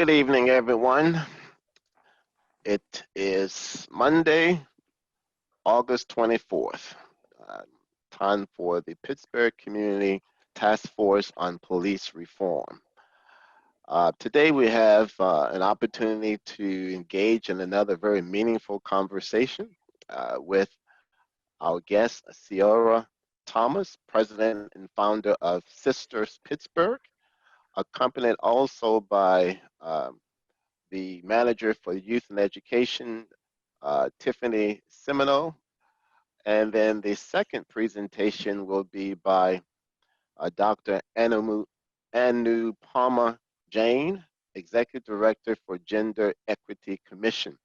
Good evening, everyone. It is Monday, August 24th, time for the Pittsburgh Community Task Force on Police Reform. Today we have an opportunity to engage in another very meaningful conversation with our guest, Ciara Thomas, President and founder of Sisters Pittsburgh, accompanied also by the manager for youth and education, Tiffany Semino. And then the second presentation will be by Dr. Anupama Jain, Executive Director for Gender Equity Commission.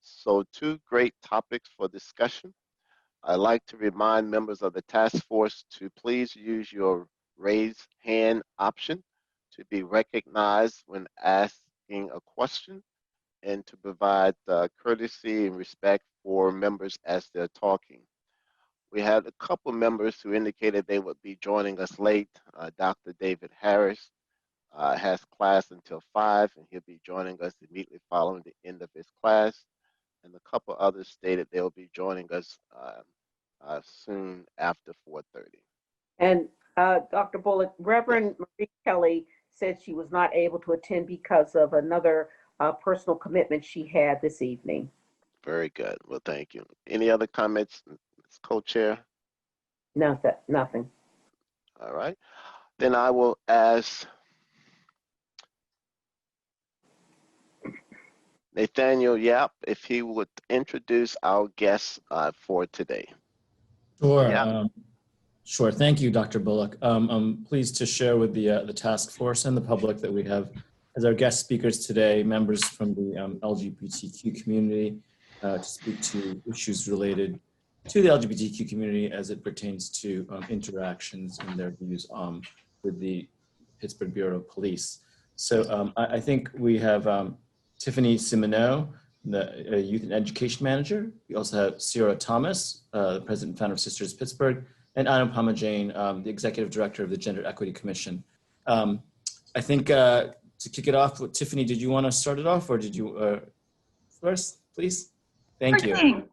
So two great topics for discussion. I'd like to remind members of the task force to please use your raise hand option to be recognized when asking a question and to provide courtesy and respect for members as they're talking. We had a couple members who indicated they would be joining us late. Dr. David Harris has class until 5, and he'll be joining us immediately following the end of his class. And a couple others stated they'll be joining us soon after 4:30. And Dr. Bullock, Reverend Marie Kelly said she was not able to attend because of another personal commitment she had this evening. Very good. Well, thank you. Any other comments, co-chair? Nothing. All right. Then I will ask Nathaniel Yap if he would introduce our guests for today. Sure. Yeah. Sure. Thank you, Dr. Bullock. I'm pleased to share with the task force and the public that we have as our guest speakers today, members from the LGBTQ community to speak to issues related to the LGBTQ community as it pertains to interactions and their views with the Pittsburgh Bureau of Police. So I think we have Tiffany Semino, the Youth and Education Manager. We also have Ciara Thomas, the President and founder of Sisters Pittsburgh, and Anupama Jain, the Executive Director of the Gender Equity Commission. I think to kick it off, Tiffany, did you want to start it off, or did you first, please? Thank you.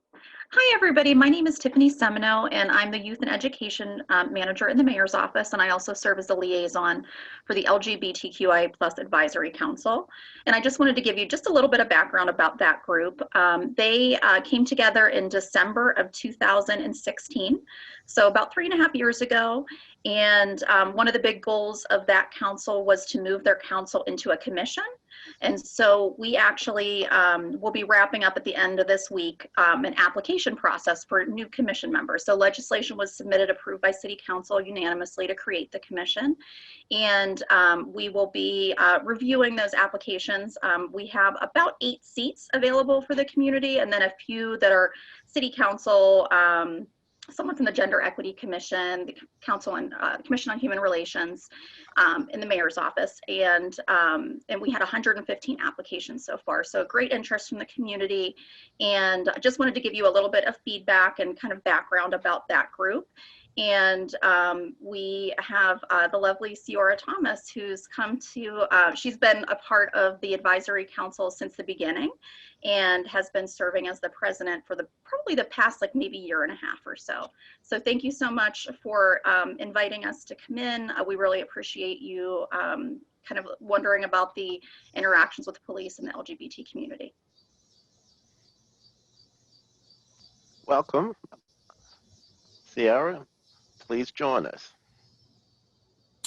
Hi, everybody. My name is Tiffany Semino, and I'm the Youth and Education Manager in the Mayor's Office, and I also serve as the liaison for the LGBTQI+ Advisory Council. And I just wanted to give you just a little bit of background about that group. They came together in December of 2016, so about 3.5 years ago. And one of the big goals of that council was to move their council into a commission. And so we actually will be wrapping up at the end of this week an application process for new commission members. So legislation was submitted, approved by City Council unanimously to create the commission. And we will be reviewing those applications. We have about 8 seats available for the community, and then a few that are City Council, someone from the Gender Equity Commission, the Council and Commission on Human Relations, in the Mayor's Office, and we had 115 applications so far. So great interest from the community, and I just wanted to give you a little bit of feedback and kind of background about that group. And we have the lovely Ciara Thomas, who's come to, she's been a part of the advisory council since the beginning and has been serving as the president for probably the past maybe 1.5 years or so. So thank you so much for inviting us to come in. We really appreciate you kind of wondering about the interactions with police and the LGBT community. Welcome. Ciara, please join us.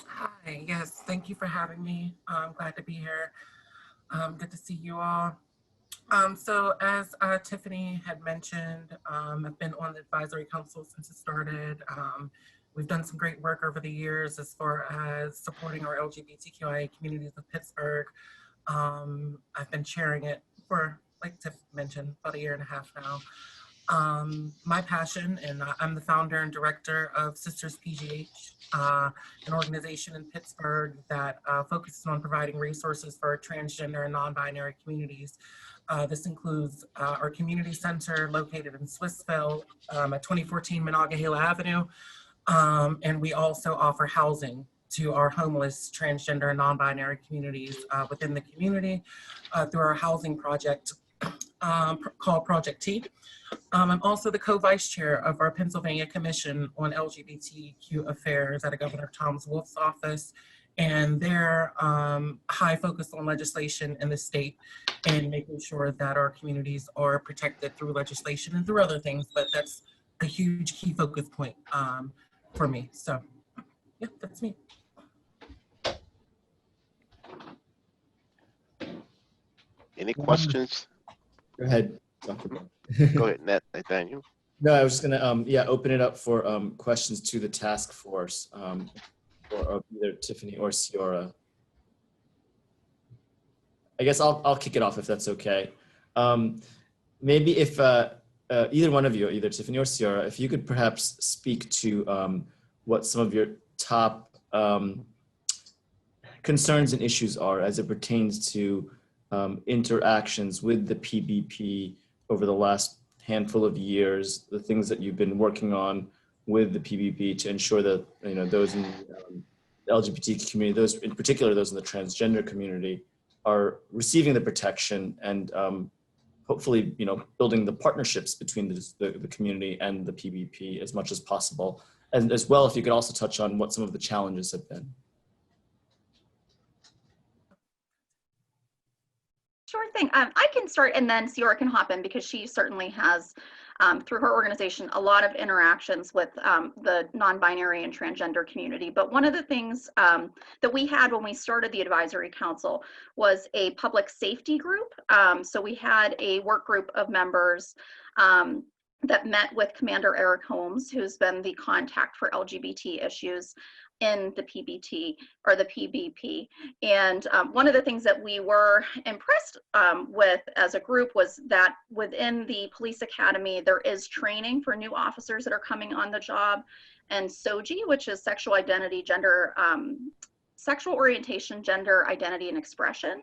Hi, yes, thank you for having me. I'm glad to be here. Good to see you all. So as Tiffany had mentioned, I've been on the advisory council since it started. We've done some great work over the years as far as supporting our LGBTQIA communities of Pittsburgh. I've been chairing it for, like Tiff mentioned, about 1.5 years now. My passion, and I'm the founder and director of Sisters PGH, an organization in Pittsburgh that focuses on providing resources for transgender and non-binary communities. This includes our community center located in Swissville at 2014 Monongahela Avenue, and we also offer housing to our homeless, transgender, and non-binary communities within the community through our housing project called Project T. I'm also the co-vice chair of our Pennsylvania Commission on LGBTQ Affairs out of Governor Tom Wolf's office, and their high focus on legislation in the state and making sure that our communities are protected through legislation and through other things, but that's a huge key focus point for me. So, yeah, that's me. Any questions? Go ahead, Dr. Bull. Go ahead, Nathaniel. No, I was just gonna open it up for questions to the task force, or either Tiffany or Ciora. I guess I'll kick it off if that's okay. Maybe if either one of you, either Tiffany or Ciora, if you could perhaps speak to what some of your top concerns and issues are as it pertains to interactions with the PBP over the last handful of years, the things that you've been working on with the PBP to ensure that those in the LGBT community, those in particular, those in the transgender community, are receiving the protection and hopefully building the partnerships between the community and the PBP as much as possible. And as well, if you could also touch on what some of the challenges have been. Sure thing. I can start and then Ciora can hop in because she certainly has, through her organization, a lot of interactions with the non-binary and transgender community. But one of the things that we had when we started the advisory council was a public safety group. So we had a work group of members that met with Commander Eric Holmes, who's been the contact for LGBT issues in the PBT or the PBP. And one of the things that we were impressed with as a group was that within the police academy, there is training for new officers that are coming on the job, and SOGI, which is sexual identity, sexual orientation, gender identity and expression.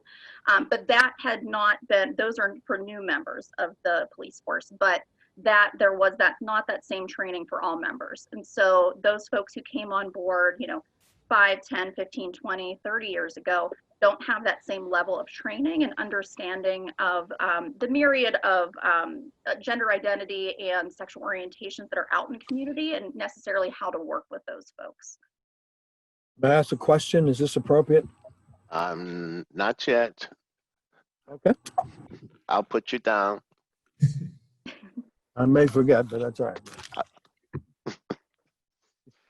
But that had not been, those are for new members of the police force, but that there was not that same training for all members. And so those folks who came on board, 5, 10, 15, 20, 30 years ago, don't have that same level of training and understanding of the myriad of gender identity and sexual orientations that are out in the community and necessarily how to work with those folks. May I ask a question? Is this appropriate? Not yet. Okay. I'll put you down. I may forget, but that's all right.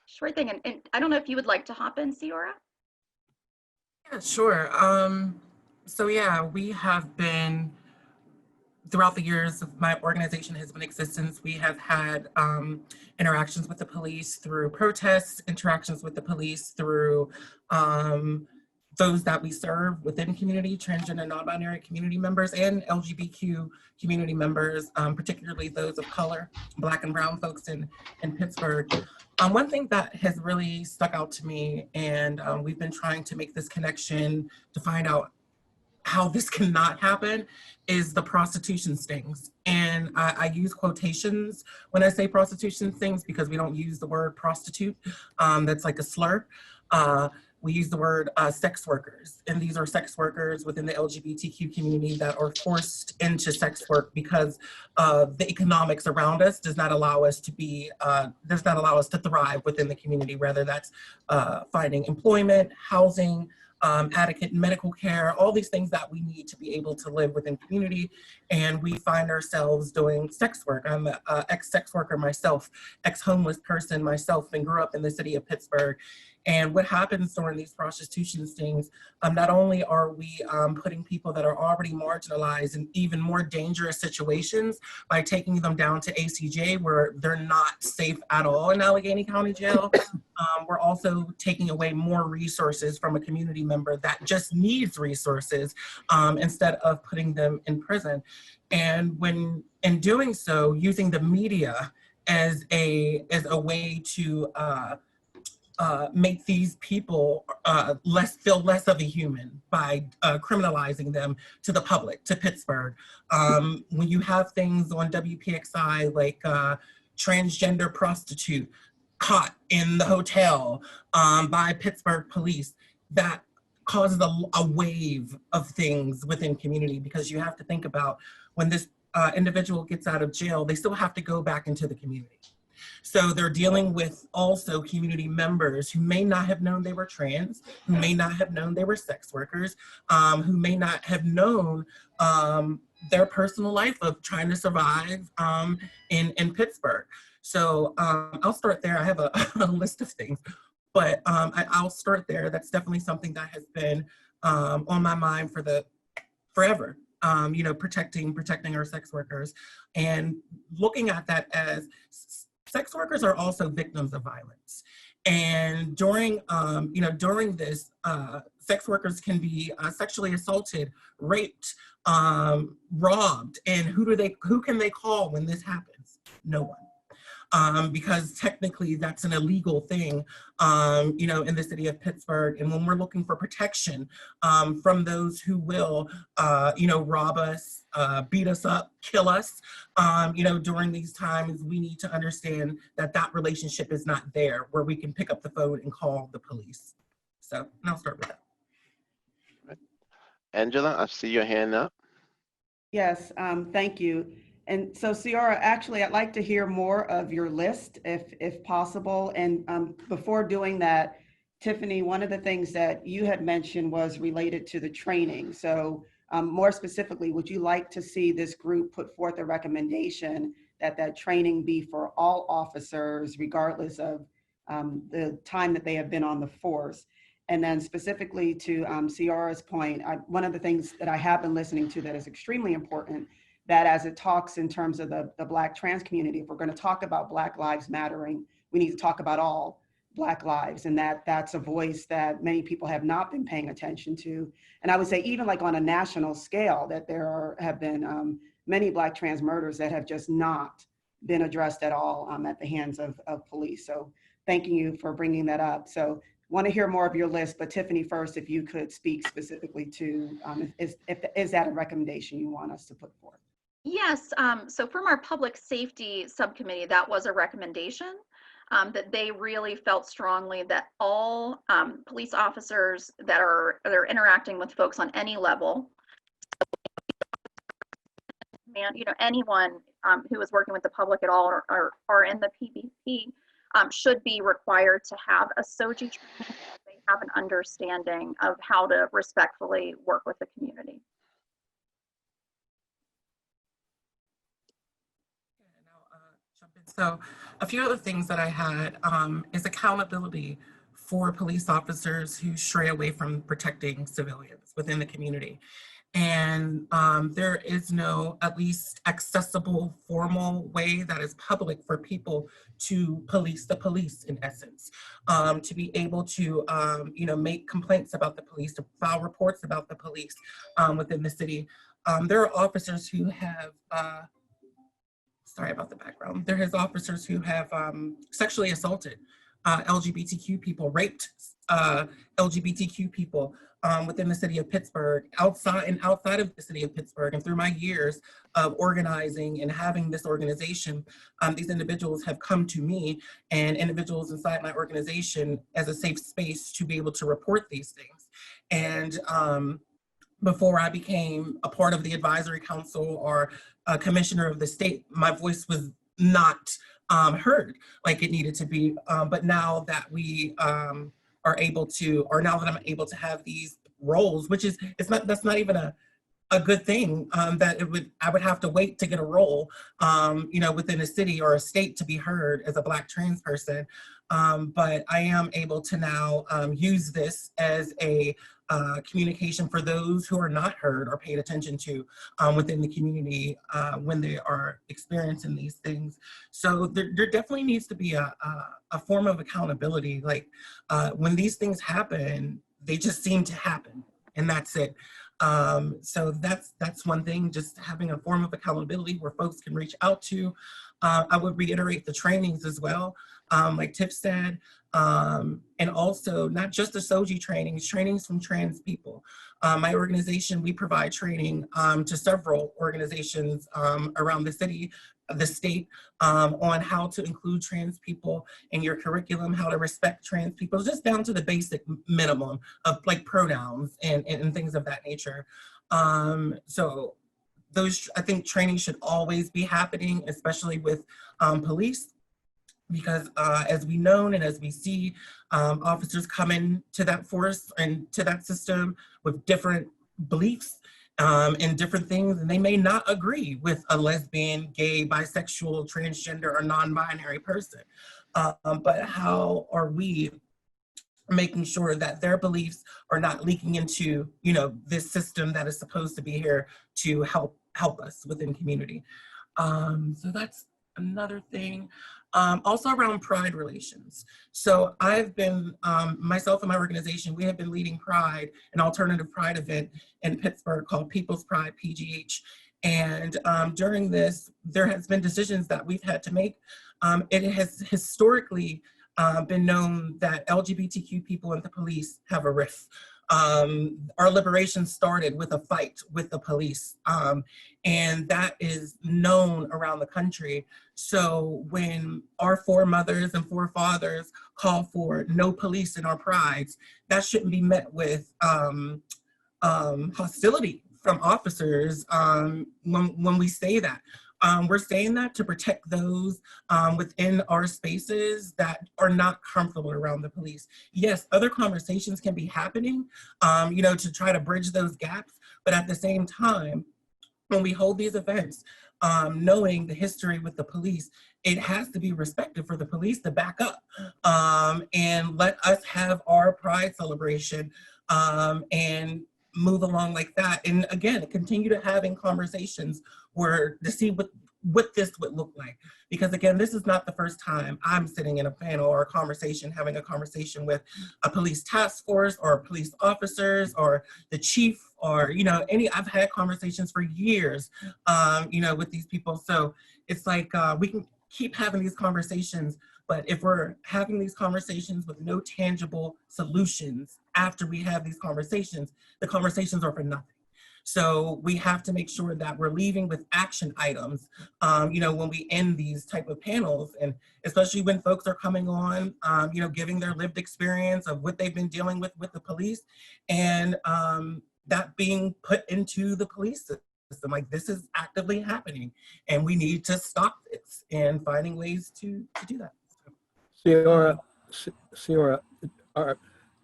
Sure thing. And I don't know if you would like to hop in, Ciora? Yeah, sure. So yeah, we have been, throughout the years of my organization has been in existence, we have had interactions with the police through protests, interactions with the police through those that we serve within community, transgender, non-binary community members, and LGBTQ community members, particularly those of color, Black and brown folks in Pittsburgh. One thing that has really stuck out to me, and we've been trying to make this connection to find out how this cannot happen, is the prostitution stings. And I use quotations when I say prostitution stings because we don't use the word prostitute. That's like a slur. We use the word sex workers, and these are sex workers within the LGBTQ community that are forced into sex work because the economics around us does not allow us to be, does not allow us to thrive within the community, whether that's finding employment, housing, adequate medical care, all these things that we need to be able to live within community. And we find ourselves doing sex work. I'm an ex-sex worker myself, ex-homeless person myself, and grew up in the city of Pittsburgh. And what happens during these prostitution stings, not only are we putting people that are already marginalized in even more dangerous situations by taking them down to ACJ where they're not safe at all in Allegheny County Jail, we're also taking away more resources from a community member that just needs resources instead of putting them in prison. And when in doing so, using the media as a way to make these people feel less of a human by criminalizing them to the public, to Pittsburgh. When you have things on WPXI like transgender prostitute, caught in the hotel by Pittsburgh police, that causes a wave of things within community, because you have to think about when this individual gets out of jail, they still have to go back into the community. So they're dealing with also community members who may not have known they were trans, who may not have known they were sex workers, who may not have known their personal life of trying to survive in Pittsburgh. So I'll start there. I have a list of things, but I'll start there. That's definitely something that has been on my mind for forever. You know, protecting our sex workers, and looking at that as sex workers are also victims of violence. And during this, sex workers can be sexually assaulted, raped, robbed. And who can they call when this happens? No one. Because technically that's an illegal thing, you know, in the city of Pittsburgh. And when we're looking for protection from those who will, you know, rob us, beat us up, kill us, you know, during these times, we need to understand that that relationship is not there where we can pick up the phone and call the police. So, and I'll start with that. Angela, I see your hand up. Yes, thank you. And so, Ciara, actually, I'd like to hear more of your list, if possible. And before doing that, Tiffany, one of the things that you had mentioned was related to the training. So more specifically, would you like to see this group put forth a recommendation that training be for all officers, regardless of the time that they have been on the force? And then specifically to Ciara's point, one of the things that I have been listening to that is extremely important, that as it talks in terms of the Black trans community, if we're going to talk about Black lives mattering, we need to talk about all Black lives, and that's a voice that many people have not been paying attention to. And I would say even like on a national scale, that have been many Black trans murders that have just not been addressed at all at the hands of police. So thanking you for bringing that up. So want to hear more of your list, but Tiffany first, if you could speak specifically to, is that a recommendation you want us to put forth? Yes, so from our public safety subcommittee, that was a recommendation that they really felt strongly that all police officers that are interacting with folks on any level, and you know, anyone who is working with the public at all or are in the PBP should be required to have a SOGI training. They have an understanding of how to respectfully work with the community. So a few other things that I had is accountability for police officers who stray away from protecting civilians within the community. And there is no at least accessible formal way that is public for people to police the police, in essence, to be able to you know, make complaints about the police, to file reports about the police within the city. There are officers who have sorry about the background. There is officers who have sexually assaulted LGBTQ people, raped LGBTQ people within the city of Pittsburgh, outside of the city of Pittsburgh. And through my years of organizing and having this organization, these individuals have come to me and individuals inside my organization as a safe space to be able to report these things. And before I became a part of the advisory council or a commissioner of the state, my voice was not heard like it needed to be. But now that we are able to, or now that I'm able to have these roles, which is, that's not even a good thing, that I would have to wait to get a role, you know, within a city or a state to be heard as a Black trans person. But I am able to now use this as a communication for those who are not heard or paid attention to within the community when they are experiencing these things. So there definitely needs to be a form of accountability. Like when these things happen, they just seem to happen, and that's it. So that's one thing, just having a form of accountability where folks can reach out to. I would reiterate the trainings as well, like Tiff said, and also not just the SOGI trainings from trans people. My organization, we provide training to several organizations around the city, the state on how to include trans people in your curriculum, how to respect trans people, just down to the basic minimum of like pronouns and things of that nature. So those, I think training should always be happening, especially with police, because as we know and as we see, officers come into that force and to that system with different beliefs and different things, and they may not agree with a lesbian, gay, bisexual, transgender, or non-binary person. But how are we making sure that their beliefs are not leaking into, you know, this system that is supposed to be here to help us within community? So that's another thing. Also around pride relations. So I've been, myself and my organization, we have been leading Pride, an alternative Pride event in Pittsburgh called People's Pride, PGH. And during this, there has been decisions that we've had to make. It has historically been known that LGBTQ people and the police have a rift. Our liberation started with a fight with the police, and that is known around the country. So when our foremothers and forefathers call for no police in our prides, that shouldn't be met with hostility from officers when we say that. We're saying that to protect those within our spaces that are not comfortable around the police. Yes, other conversations can be happening, you know, to try to bridge those gaps. But at the same time, when we hold these events, knowing the history with the police, it has to be respected for the police to back up and let us have our Pride celebration and move along like that. And again, continue to having conversations where to see what this would look like. Because again, this is not the first time I'm sitting in a panel or a conversation, having a conversation with a police task force or police officers or the chief or, you know, I've had conversations for years, you know, with these people. So it's like, we can keep having these conversations, but if we're having these conversations with no tangible solutions after we have these conversations, the conversations are for nothing. So we have to make sure that we're leaving with action items, you know, when we end these type of panels, and especially when folks are coming on, you know, giving their lived experience of what they've been dealing with the police, and that being put into the police system. Like, this is actively happening, and we need to stop this and finding ways to do that. Ciara,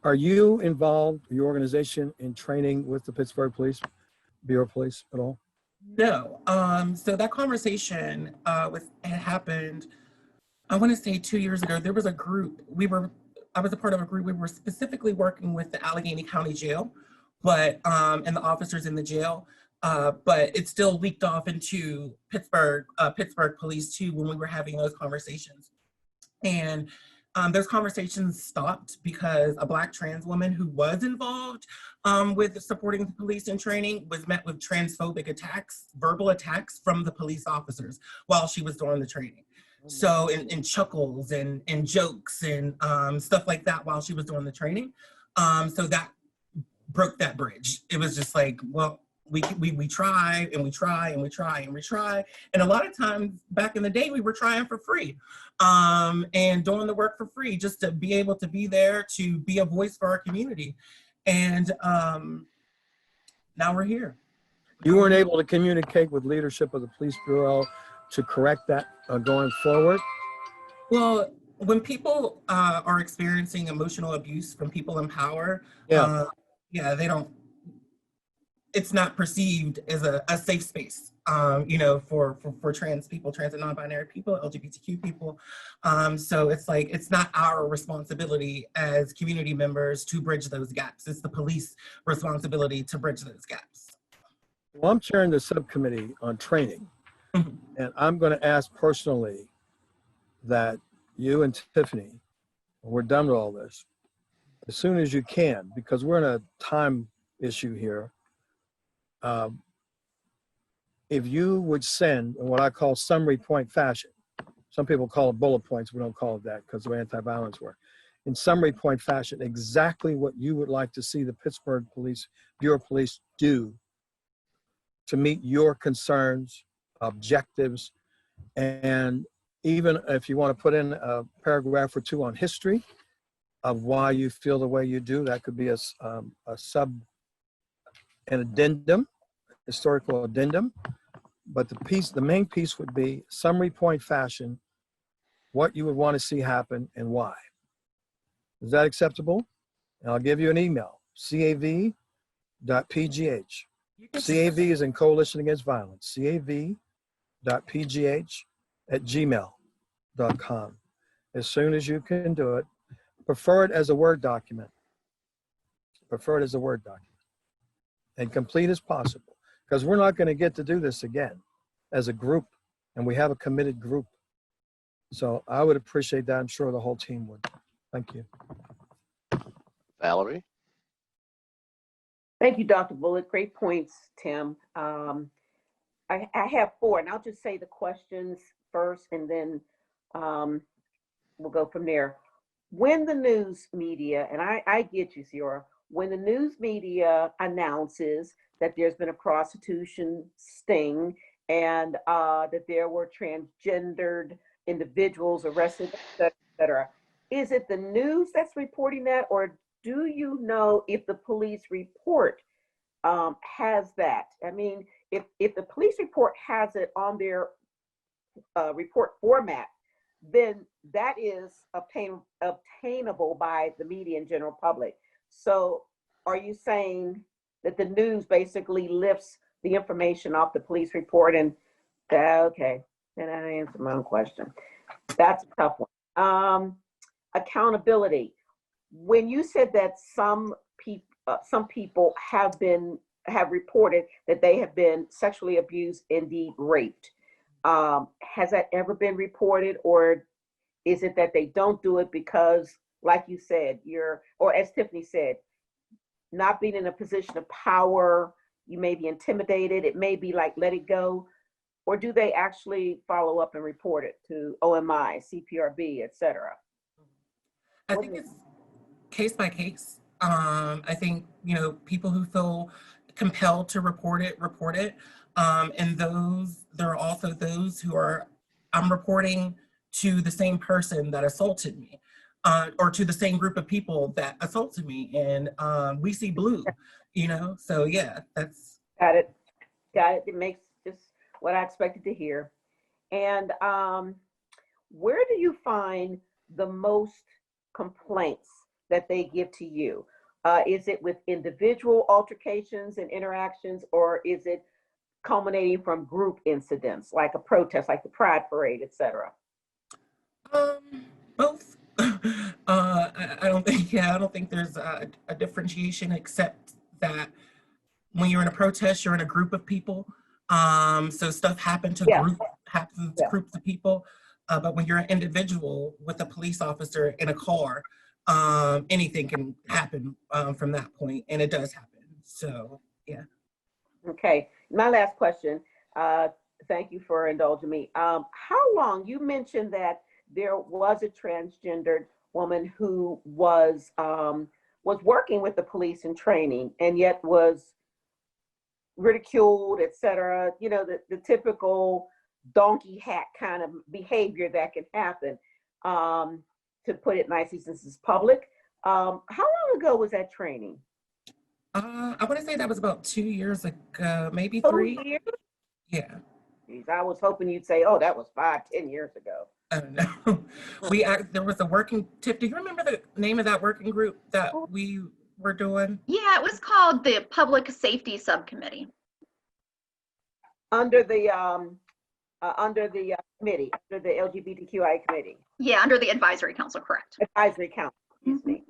are you involved, your organization, in training with the Pittsburgh Police, Bureau of Police at all? No. So that conversation had happened, I want to say 2 years ago. There was a group, I was a part of a group, we were specifically working with the Allegheny County Jail, but and the officers in the jail, but it still leaked off into Pittsburgh Police too when we were having those conversations. And those conversations stopped because a Black trans woman who was involved with supporting the police in training was met with transphobic attacks, verbal attacks from the police officers while she was doing the training. So, in chuckles and jokes and stuff like that while she was doing the training. So that broke that bridge. It was just like, well, we try and we try and we try and we try. And a lot of times back in the day, we were trying for free and doing the work for free just to be able to be there, to be a voice for our community. And now we're here. You weren't able to communicate with leadership of the police bureau to correct that going forward? Well, when people are experiencing emotional abuse from people in power, yeah, they don't, it's not perceived as a safe space, you know, for trans people, trans and non-binary people, LGBTQ people. So it's like, it's not our responsibility as community members to bridge those gaps. It's the police responsibility to bridge those gaps. Well, I'm chairing the subcommittee on training, and I'm going to ask personally that you and Tiffany, when we're done with all this, as soon as you can, because we're in a time issue here, if you would send in what I call summary point fashion, some people call it bullet points, we don't call it that because of anti-violence work, in summary point fashion, exactly what you would like to see the Pittsburgh Police, Bureau of Police do to meet your concerns, objectives, And even if you want to put in a paragraph or two on history of why you feel the way you do, that could be an addendum, historical addendum. But the main piece would be summary point fashion, what you would want to see happen and why. Is that acceptable? And I'll give you an email, cav.pgh. CAV is in Coalition Against Violence, cav.pgh@gmail.com. As soon as you can do it, prefer it as a Word document. Prefer it as a Word document. And complete as possible, because we're not going to get to do this again as a group, and we have a committed group. So I would appreciate that. I'm sure the whole team would. Thank you. Valerie? Thank you, Dr. Bullock. Great points, Tim. I have 4, and I'll just say the questions first, and then we'll go from there. When the news media, and I get you, Ciara, when the news media announces that there's been a prostitution sting and that there were transgendered individuals arrested, et cetera, is it the news that's reporting that, or do you know if the police report has that? I mean, if the police report has it on their report format, then that is obtainable by the media and general public. So are you saying that the news basically lifts the information off the police report? And okay, then I answered my own question. That's a tough one. Accountability. When you said that some people have reported that they have been sexually abused, indeed raped, has that ever been reported, or is it that they don't do it because, like you said, or as Tiffany said, not being in a position of power, you may be intimidated, it may be like, let it go, or do they actually follow up and report it to OMI, CPRB, et cetera? I think it's case by case. I think, people who feel compelled to report it. And there are also those who I'm reporting to the same person that assaulted me, or to the same group of people that assaulted me. And we see blue, so yeah, that's. Got it. It makes just what I expected to hear. And where do you find the most complaints that they give to you? Is it with individual altercations and interactions, or is it culminating from group incidents, like a protest, like the Pride Parade, et cetera? Both. I don't think there's a differentiation, except that when you're in a protest, you're in a group of people. So stuff happens to groups of people. But when you're an individual with a police officer in a car, anything can happen from that point, and it does happen. So, yeah. Okay, my last question. Thank you for indulging me. How long, you mentioned that there was a transgendered woman who was working with the police in training, and yet was ridiculed, et cetera, the typical donkey hat kind of behavior that can happen, to put it nicely, since it's public. How long ago was that training? I want to say that was about 2 years ago, maybe 3. 2 years? Yeah. Jeez, I was hoping you'd say, oh, that was 5-10 years ago. I don't know. There was a working, Tiff, do you remember the name of that working group that we were doing? Yeah, it was called the Public Safety Subcommittee. Under the committee, under the LGBTQI committee. Yeah, under the Advisory Council, correct. Advisory Council, excuse me.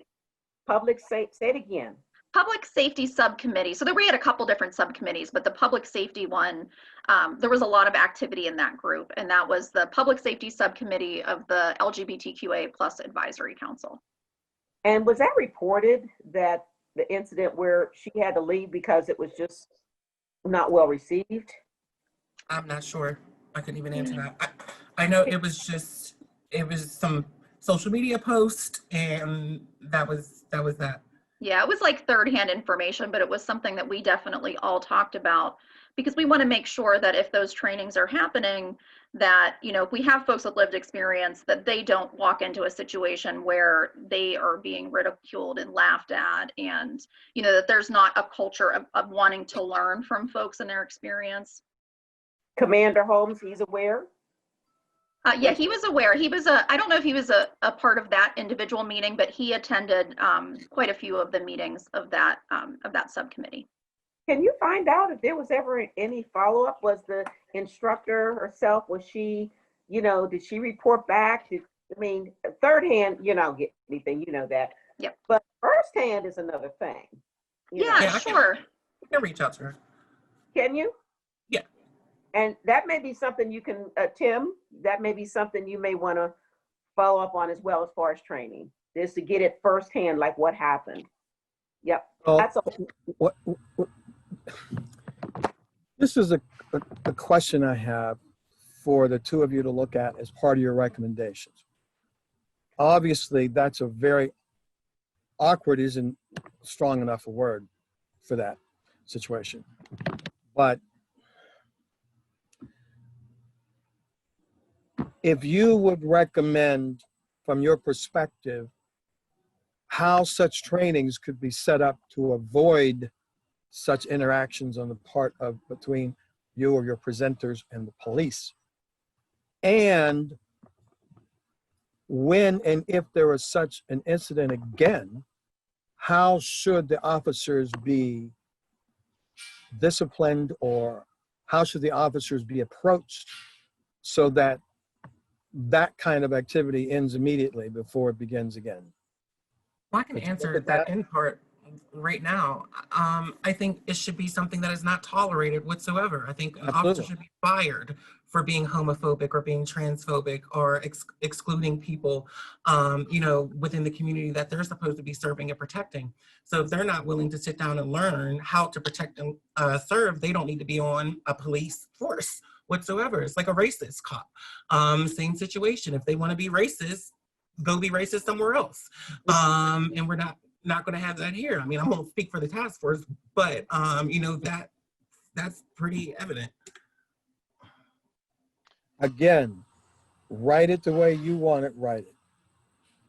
Say it again. Public Safety Subcommittee. So we had a couple different subcommittees, but the public safety one, there was a lot of activity in that group, and that was the Public Safety Subcommittee of the LGBTQA plus Advisory Council. And was that reported, that the incident where she had to leave because it was just not well received? I'm not sure. I couldn't even answer that. I know it was some social media post, and that was that. Yeah, it was like third-hand information, but it was something that we definitely all talked about, because we want to make sure that if those trainings are happening, that, you know, if we have folks with lived experience, that they don't walk into a situation where they are being ridiculed and laughed at, and, you know, that there's not a culture of wanting to learn from folks and their experience. Commander Holmes, he's aware? Yeah, he was aware. He was I don't know if he was a part of that individual meeting, but he attended quite a few of the meetings of that subcommittee. Can you find out if there was ever any follow-up? Was the instructor herself, was she, you know, did she report back? I mean, third hand, you don't get anything, you know that. Yep. But first hand is another thing. Yeah, sure. You can reach out to her. Can you? Yeah. And that may be something you can, Tim, that may be something you may want to follow up on as well as far as training, is to get it firsthand, like what happened. Yep. That's all. This is a question I have for the two of you to look at as part of your recommendations. Obviously, that's a very awkward, isn't strong enough a word for that situation. But if you would recommend, from your perspective, how such trainings could be set up to avoid such interactions on the part of between you or your presenters and the police, and when and if there is such an incident again, how should the officers be disciplined, or how should the officers be approached so that that kind of activity ends immediately before it begins again? Well, I can answer that in part right now. I think it should be something that is not tolerated whatsoever. I think an officer should be fired for being homophobic or being transphobic or excluding people, you know, within the community that they're supposed to be serving and protecting. So if they're not willing to sit down and learn how to protect and serve, they don't need to be on a police force whatsoever. It's like a racist cop. Same situation. If they want to be racist, go be racist somewhere else. And we're not going to have that here. I mean, I won't speak for the task force, but you know, that's pretty evident. Again, write it the way you want it, write it,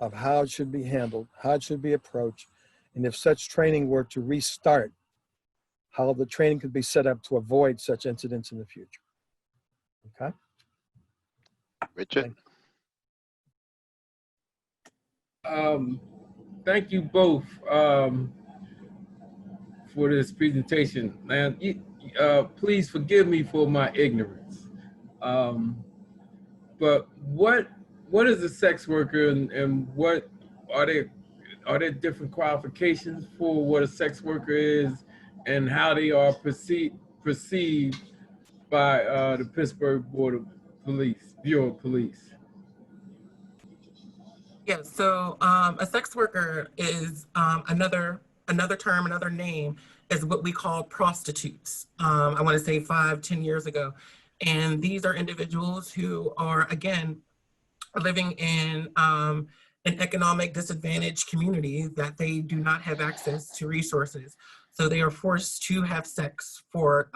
of how it should be handled, how it should be approached, and if such training were to restart, how the training could be set up to avoid such incidents in the future. Okay? Richard? Thank you both for this presentation. Man, please forgive me for my ignorance. But what is a sex worker, and what are there different qualifications for what a sex worker is, and how they are perceived by the Pittsburgh Bureau of Police? Yeah, so a sex worker is another term, another name is what we call prostitutes. I want to say 5-10 years ago. And these are individuals who are, again, living in an economic disadvantaged community that they do not have access to resources. So they are forced to have sex for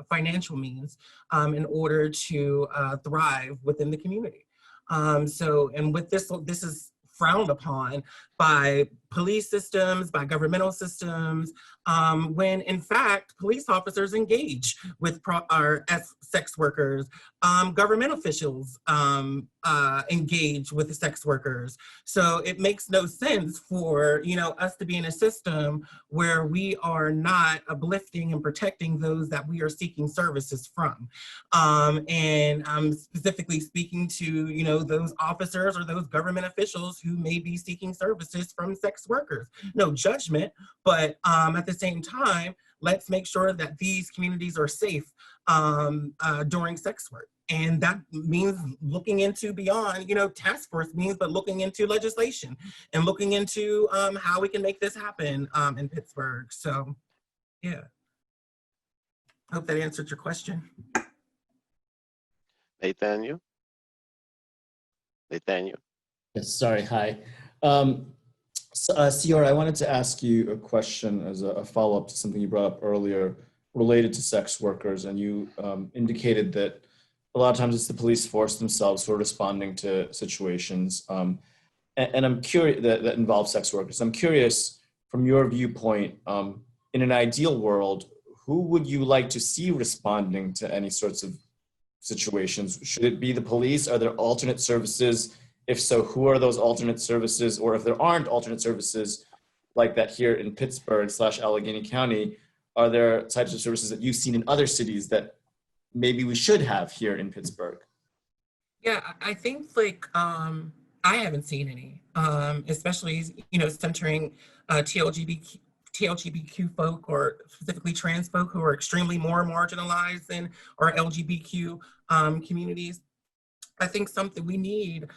financial means in order to thrive within the community. And with this is frowned upon by police systems, by governmental systems, when in fact, police officers engage with as sex workers, government officials engage with the sex workers. So it makes no sense for, you know, us to be in a system where we are not uplifting and protecting those that we are seeking services from. And I'm specifically speaking to, you know, those officers or those government officials who may be seeking services from sex workers. No judgment, but at the same time, let's make sure that these communities are safe during sex work. And that means looking into beyond, you know, task force means, but looking into legislation and looking into how we can make this happen in Pittsburgh. So, yeah. Hope that answered your question. Nathaniel? Yes, sorry, hi. Ciara, I wanted to ask you a question as a follow-up to something you brought up earlier related to sex workers, and you indicated that a lot of times it's the police force themselves who are responding to situations. And I'm curious that involve sex workers. I'm curious from your viewpoint, in an ideal world, who would you like to see responding to any sorts of situations? Should it be the police? Are there alternate services? If so, who are those alternate services? Or if there aren't alternate services like that here in Pittsburgh / Allegheny County, are there types of services that you've seen in other cities that maybe we should have here in Pittsburgh? Yeah, I think like I haven't seen any, especially centering TLGBTQ folk, or specifically trans folk, who are extremely more marginalized than our LGBTQ communities. I think something we need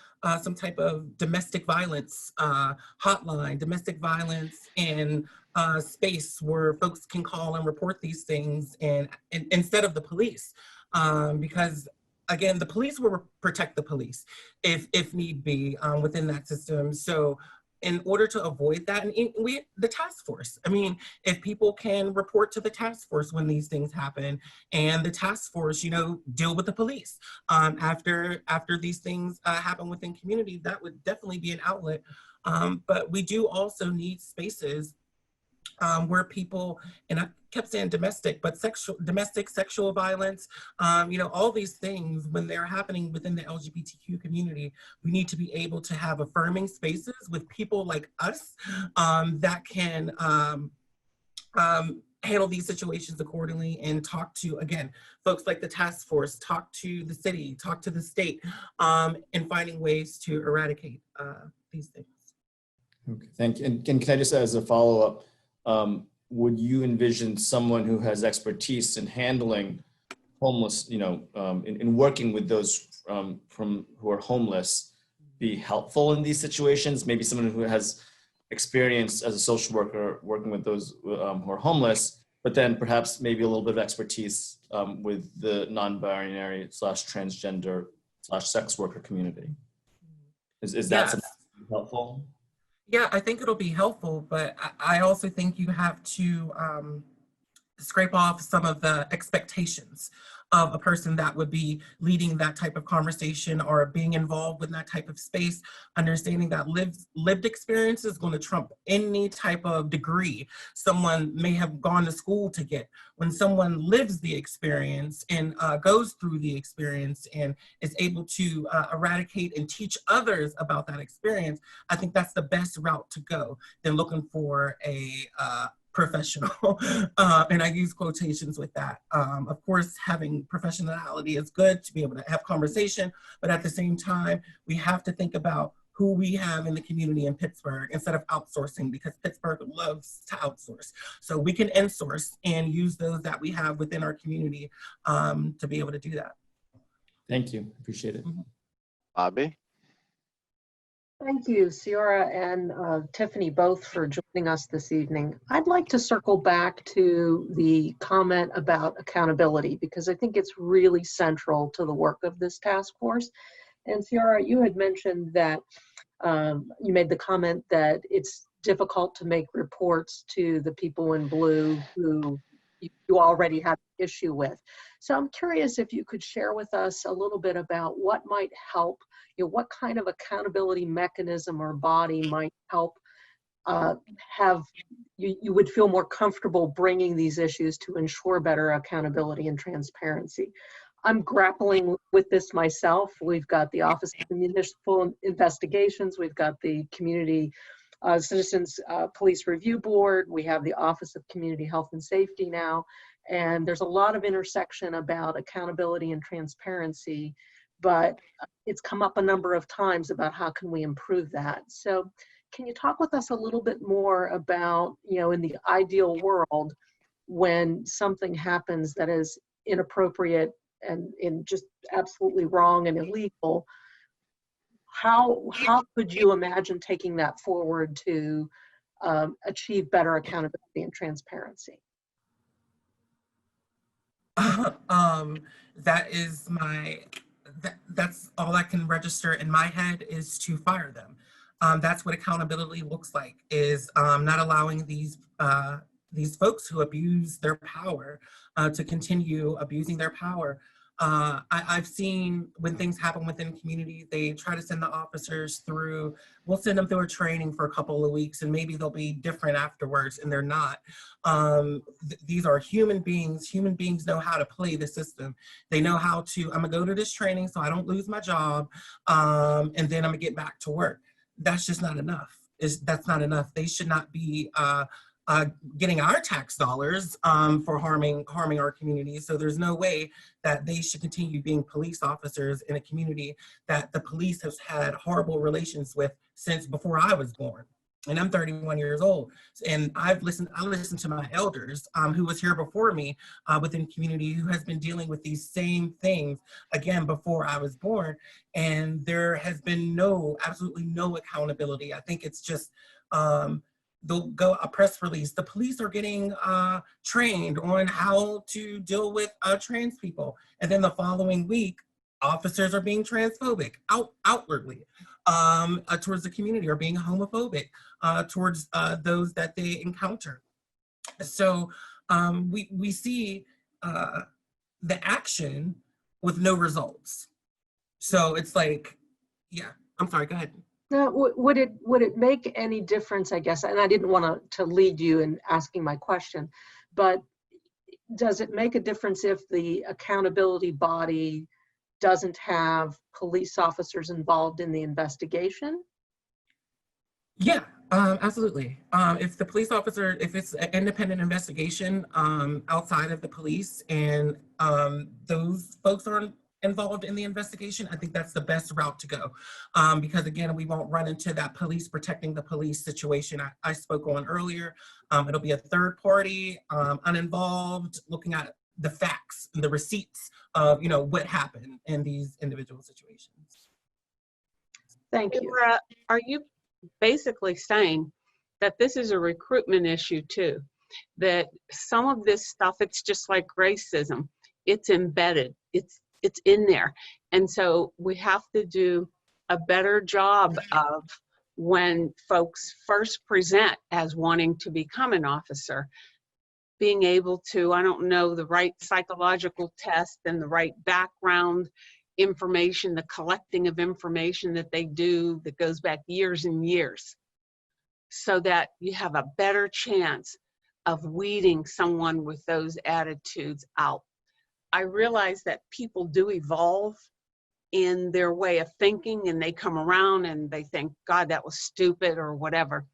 some type of domestic violence hotline, domestic violence and space where folks can call and report these things, and instead of the police, because again, the police will protect the police if need be within that system. So in order to avoid that, and the task force, I mean, if people can report to the task force when these things happen, and the task force, deal with the police after these things happen within community, that would definitely be an outlet. But we do also need spaces where people, and I kept saying domestic, but domestic sexual violence, all these things, when they're happening within the LGBTQ community, we need to be able to have affirming spaces with people like us that can handle these situations accordingly, and talk to, again, folks like the task force, talk to the city, talk to the state, and finding ways to eradicate these things. Okay, thank you. And can I just, as a follow-up, would you envision someone who has expertise in handling homeless, in working with those who are homeless, be helpful in these situations? Maybe someone who has experience as a social worker working with those who are homeless, but then perhaps maybe a little bit of expertise with the non-binary / transgender / sex worker community. Is that something helpful? Yeah, I think it'll be helpful, but I also think you have to scrape off some of the expectations of a person that would be leading that type of conversation or being involved with that type of space, understanding that lived experience is going to trump any type of degree someone may have gone to school to get. When someone lives the experience and goes through the experience and is able to eradicate and teach others about that experience, I think that's the best route to go than looking for a professional, and I use quotations with that. Of course, having professionality is good to be able to have conversation, but at the same time, we have to think about who we have in the community in Pittsburgh instead of outsourcing, because Pittsburgh loves to outsource. So we can insource and use those that we have within our community to be able to do that. Thank you, appreciate it. Bobby? Thank you, Ciara and Tiffany, both for joining us this evening. I'd like to circle back to the comment about accountability, because I think it's really central to the work of this task force. And Ciara, you had mentioned that you made the comment that it's difficult to make reports to the people in blue who you already have an issue with. So I'm curious if you could share with us a little bit about what might help, what kind of accountability mechanism or body might help have you would feel more comfortable bringing these issues to ensure better accountability and transparency. I'm grappling with this myself. We've got the Office of Municipal Investigations, we've got the Community Citizens Police Review Board, we have the Office of Community Health and Safety now, and there's a lot of intersection about accountability and transparency, but it's come up a number of times about how can we improve that. So can you talk with us a little bit more about, in the ideal world, when something happens that is inappropriate and just absolutely wrong and illegal, how could you imagine taking that forward to achieve better accountability and transparency? That's all I can register in my head is to fire them. That's what accountability looks like, is not allowing these folks who abuse their power to continue abusing their power. I've seen when things happen within communities, they try to send the officers through, we'll send them through a training for a couple of weeks and maybe they'll be different afterwards, and they're not. These are human beings. Human beings know how to play the system. They know how to, I'm gonna go to this training so I don't lose my job, and then I'm gonna get back to work. That's just not enough. That's not enough. They should not be getting our tax dollars for harming our community. So there's no way that they should continue being police officers in a community that the police has had horrible relations with since before I was born. And I'm 31 years old. And I listened to my elders who was here before me within community, who has been dealing with these same things again before I was born. And there has been absolutely no accountability. I think it's just, they'll go a press release. The police are getting trained on how to deal with trans people. And then the following week, officers are being transphobic outwardly towards the community, or being homophobic towards those that they encounter. So we see the action with no results. So it's like, yeah, I'm sorry, go ahead. Now, would it make any difference, I guess, and I didn't want to lead you in asking my question, but does it make a difference if the accountability body doesn't have police officers involved in the investigation? Yeah, absolutely. If the police officer, if it's an independent investigation outside of the police, and those folks aren't involved in the investigation, I think that's the best route to go. Because again, we won't run into that police protecting the police situation I spoke on earlier. It'll be a third party, uninvolved, looking at the facts and the receipts of what happened in these individual situations. Thank you. Laura, are you basically saying that this is a recruitment issue too? That some of this stuff, it's just like racism. It's embedded. It's in there. And so we have to do a better job of, when folks first present as wanting to become an officer, being able to, I don't know, the right psychological test and the right background information, the collecting of information that they do that goes back years and years, so that you have a better chance of weeding someone with those attitudes out. I realize that people do evolve in their way of thinking, and they come around and they think, God, that was stupid or whatever.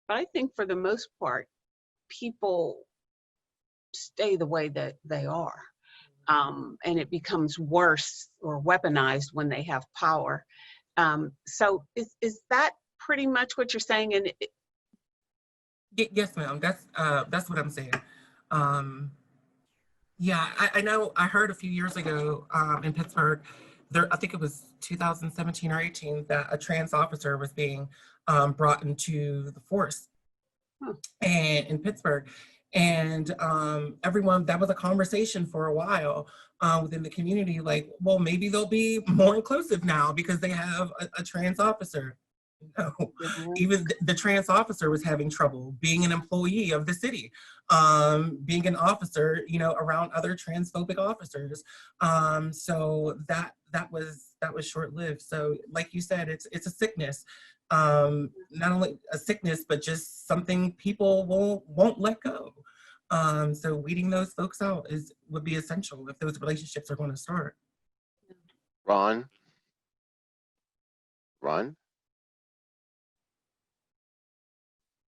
But I think for the most part, people stay the way that they are. And it becomes worse or weaponized when they have power. So is that pretty much what you're saying? And yes, ma'am. That's what I'm saying. Yeah, I know. I heard a few years ago in Pittsburgh, I think it was 2017 or 18, that a trans officer was being brought into the force, and in Pittsburgh. And everyone, that was a conversation for a while within the community, like, well, maybe they'll be more inclusive now because they have a trans officer. No, even the trans officer was having trouble being an employee of the city, being an officer, around other transphobic officers. So that was short-lived. So like you said, it's a sickness. Not only a sickness, but just something people won't let go. So weeding those folks out would be essential if those relationships are going to start. Ron?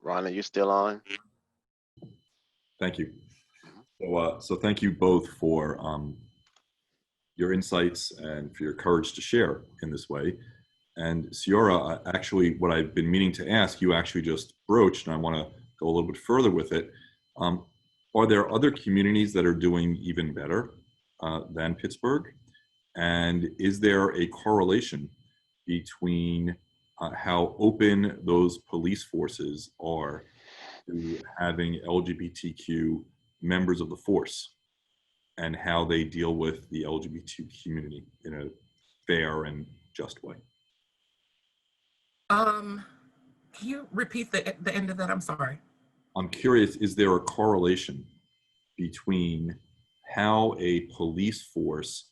Ron, are you still on? Thank you. So thank you both for your insights and for your courage to share in this way. And Ciara, actually, what I've been meaning to ask, you actually just broached, and I want to go a little bit further with it. Are there other communities that are doing even better than Pittsburgh? And is there a correlation between how open those police forces are to having LGBTQ members of the force, and how they deal with the LGBT community in a fair and just way? Can you repeat the end of that? I'm sorry. I'm curious, is there a correlation between how a police force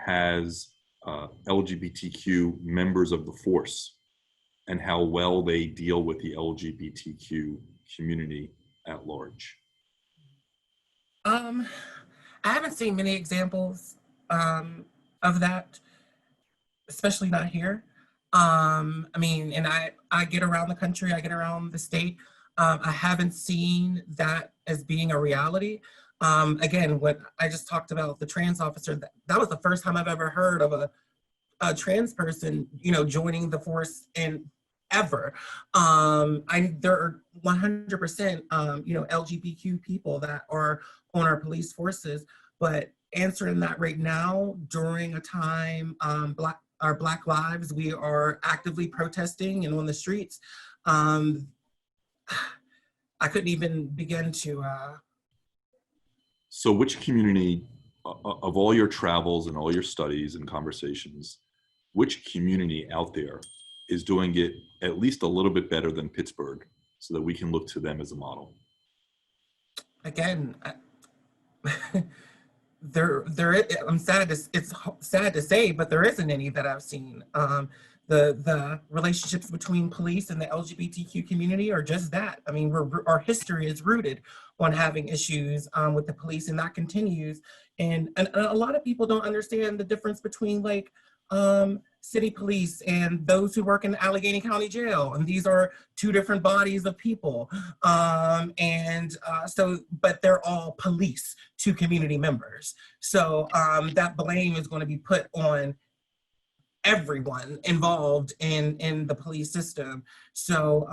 has LGBTQ members of the force and how well they deal with the LGBTQ community at large? I haven't seen many examples of that, especially not here. I mean, and I get around the country, I get around the state. I haven't seen that as being a reality. Again, what I just talked about, the trans officer, that was the first time I've ever heard of a trans person, you know, joining the force in ever. There are 100%, you know, LGBTQ people that are on our police forces, but answering that right now during a time, our Black lives, we are actively protesting and on the streets. I couldn't even begin to. So which community, of all your travels and all your studies and conversations, which community out there is doing it at least a little bit better than Pittsburgh so that we can look to them as a model? Again, I'm sad it's sad to say, but there isn't any that I've seen. The relationships between police and the LGBTQ community are just that. I mean, our history is rooted on having issues with the police, and that continues. And a lot of people don't understand the difference between like city police and those who work in Allegheny County Jail. And these are two different bodies of people. But they're all police to community members. So that blame is going to be put on everyone involved in the police system. So,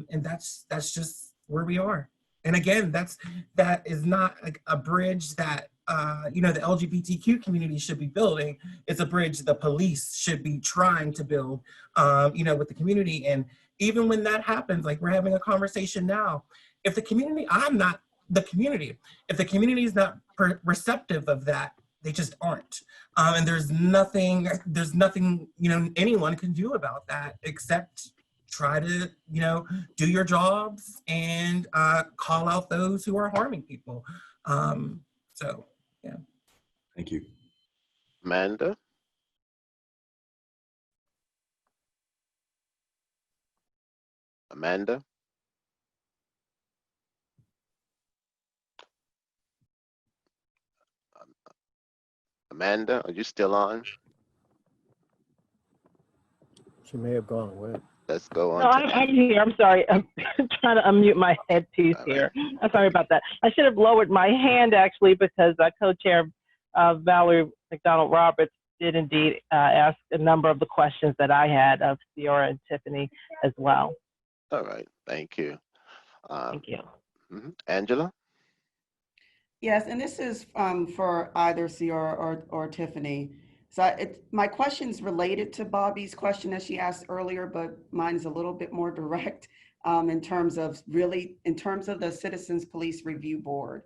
and that's just where we are. And again, that is not a bridge that you know, the LGBTQ community should be building. It's a bridge the police should be trying to build, you know, with the community. And even when that happens, like we're having a conversation now, if the community, I'm not the community, if the community is not receptive of that, they just aren't. And there's nothing, you know, anyone can do about that except try to, you know, do your jobs and call out those who are harming people. So, yeah. Thank you. Amanda? Amanda? Amanda, are you still on? She may have gone away. Let's go on. No, I'm here. I'm sorry. I'm trying to unmute my headpiece All right. here. I'm sorry about that. I should have lowered my hand actually because co-chair Valerie McDonald Roberts did indeed ask a number of the questions that I had of Ciara and Tiffany as well. All right. Thank you. Thank you. Angela? Yes, and this is for either Ciara or Tiffany. So my question's related to Bobby's question that she asked earlier, but mine is a little bit more direct in terms of the Citizens Police Review Board.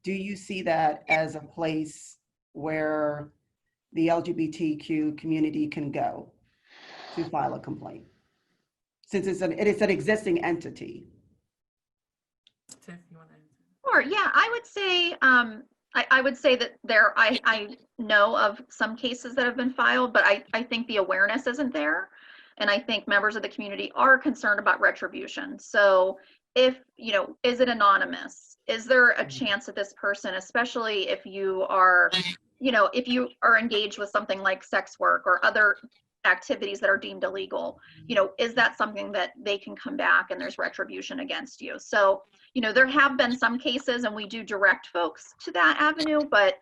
Do you see that as a place where the LGBTQ community can go to file a complaint? Since it is an existing entity. Tiff, you want to answer? Sure, yeah, I would say, I would say that I know of some cases that have been filed, but I think the awareness isn't there. And I think members of the community are concerned about retribution. So if, you know, is it anonymous? Is there a chance that this person, especially if you are, you know, if you are engaged with something like sex work or other activities that are deemed illegal, you know, is that something that they can come back and there's retribution against you? So, you know, there have been some cases and we do direct folks to that avenue, but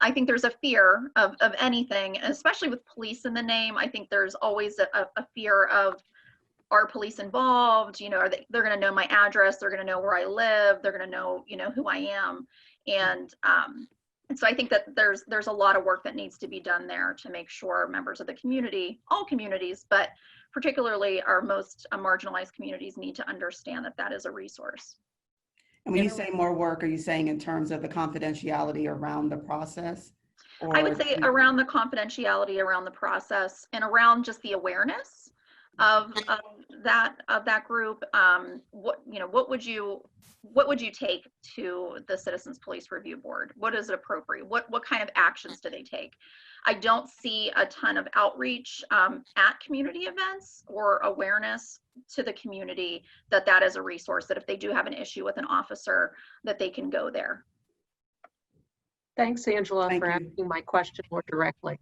I think there's a fear of anything, especially with police in the name. I think there's always a fear of, are police involved? You know, they're going to know my address, they're going to know where I live, they're going to know, you know, who I am. And so I think that there's a lot of work that needs to be done there to make sure members of the community, all communities, but particularly our most marginalized communities, need to understand that that is a resource. And when you say more work, are you saying in terms of the confidentiality around the process? I would say around the confidentiality around the process and around just the awareness. that group, what would you take to the Citizens Police Review Board? What is appropriate? What kind of actions do they take? I don't see a ton of outreach at community events or awareness to the community that is a resource, that if they do have an issue with an officer, that they can go there. Thanks, Angela, Thank for you. asking my question more directly.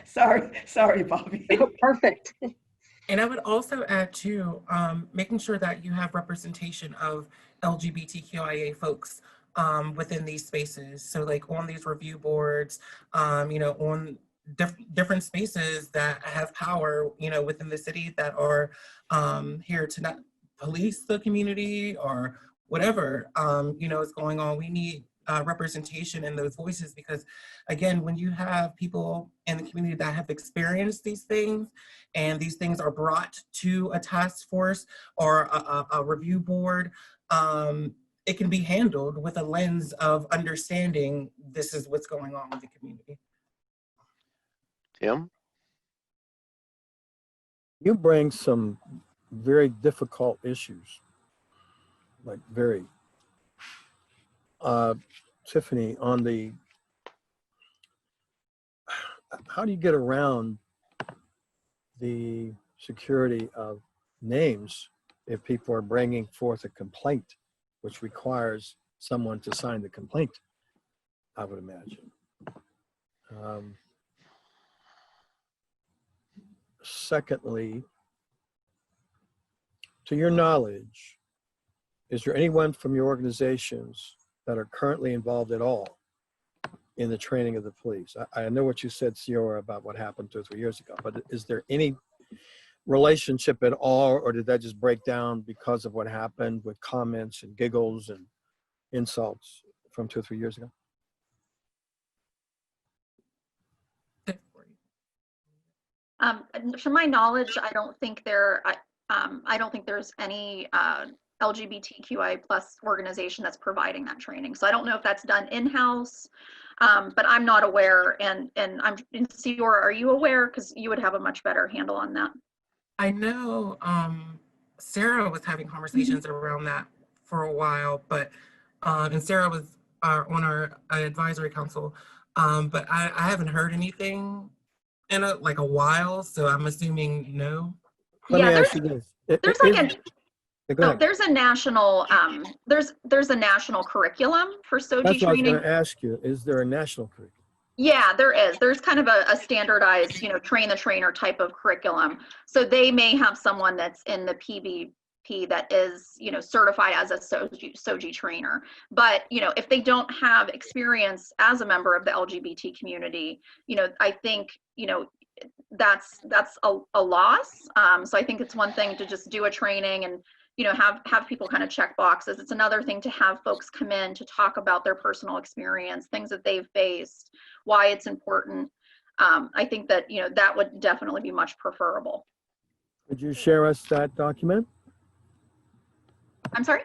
Sorry, Bobby. Perfect. And I would also add too, making sure that you have representation of LGBTQIA folks within these spaces. So like on these review boards, on different spaces that have power, within the city that are here to not police the community or whatever, is going on. We need representation in those voices, because again, when you have people in the community that have experienced these things and these things are brought to a task force or a review board, it can be handled with a lens of understanding this is what's going on with the community. Tim? You bring some very difficult issues, like very. Tiffany, on the, how do you get around the security of names if people are bringing forth a complaint, which requires someone to sign the complaint, I would imagine. Secondly, to your knowledge, is there anyone from your organizations that are currently involved at all in the training of the police? I know what you said, Ciora, about what happened 2 or 3 years ago, but is there any relationship at all, or did that just break down because of what happened with comments and giggles and insults from 2 or 3 years ago? To my knowledge, I don't think there's any LGBTQI plus organization that's providing that training. So I don't know if that's done in-house, but I'm not aware. And Ciora, are you aware? Because you would have a much better handle on that. I know Sarah was having conversations around that for a while, but and Sarah was on our advisory council, but I haven't heard anything in a while, so I'm assuming no. Let me ask you this. There's like there's a national there's a national curriculum for SOGI That's what training. I was going to ask you. Is there a national curriculum? Yeah, there is. There's kind of a standardized, train the trainer type of curriculum. So they may have someone that's in the PBP that is, certified as a SOGI trainer. But, if they don't have experience as a member of the LGBT community, I think, that's a loss. So I think it's one thing to just do a training and, have people kind of check boxes. It's another thing to have folks come in to talk about their personal experience, things that they've faced, why it's important. I think that, that would definitely be much preferable. Could you share us that document? I'm sorry?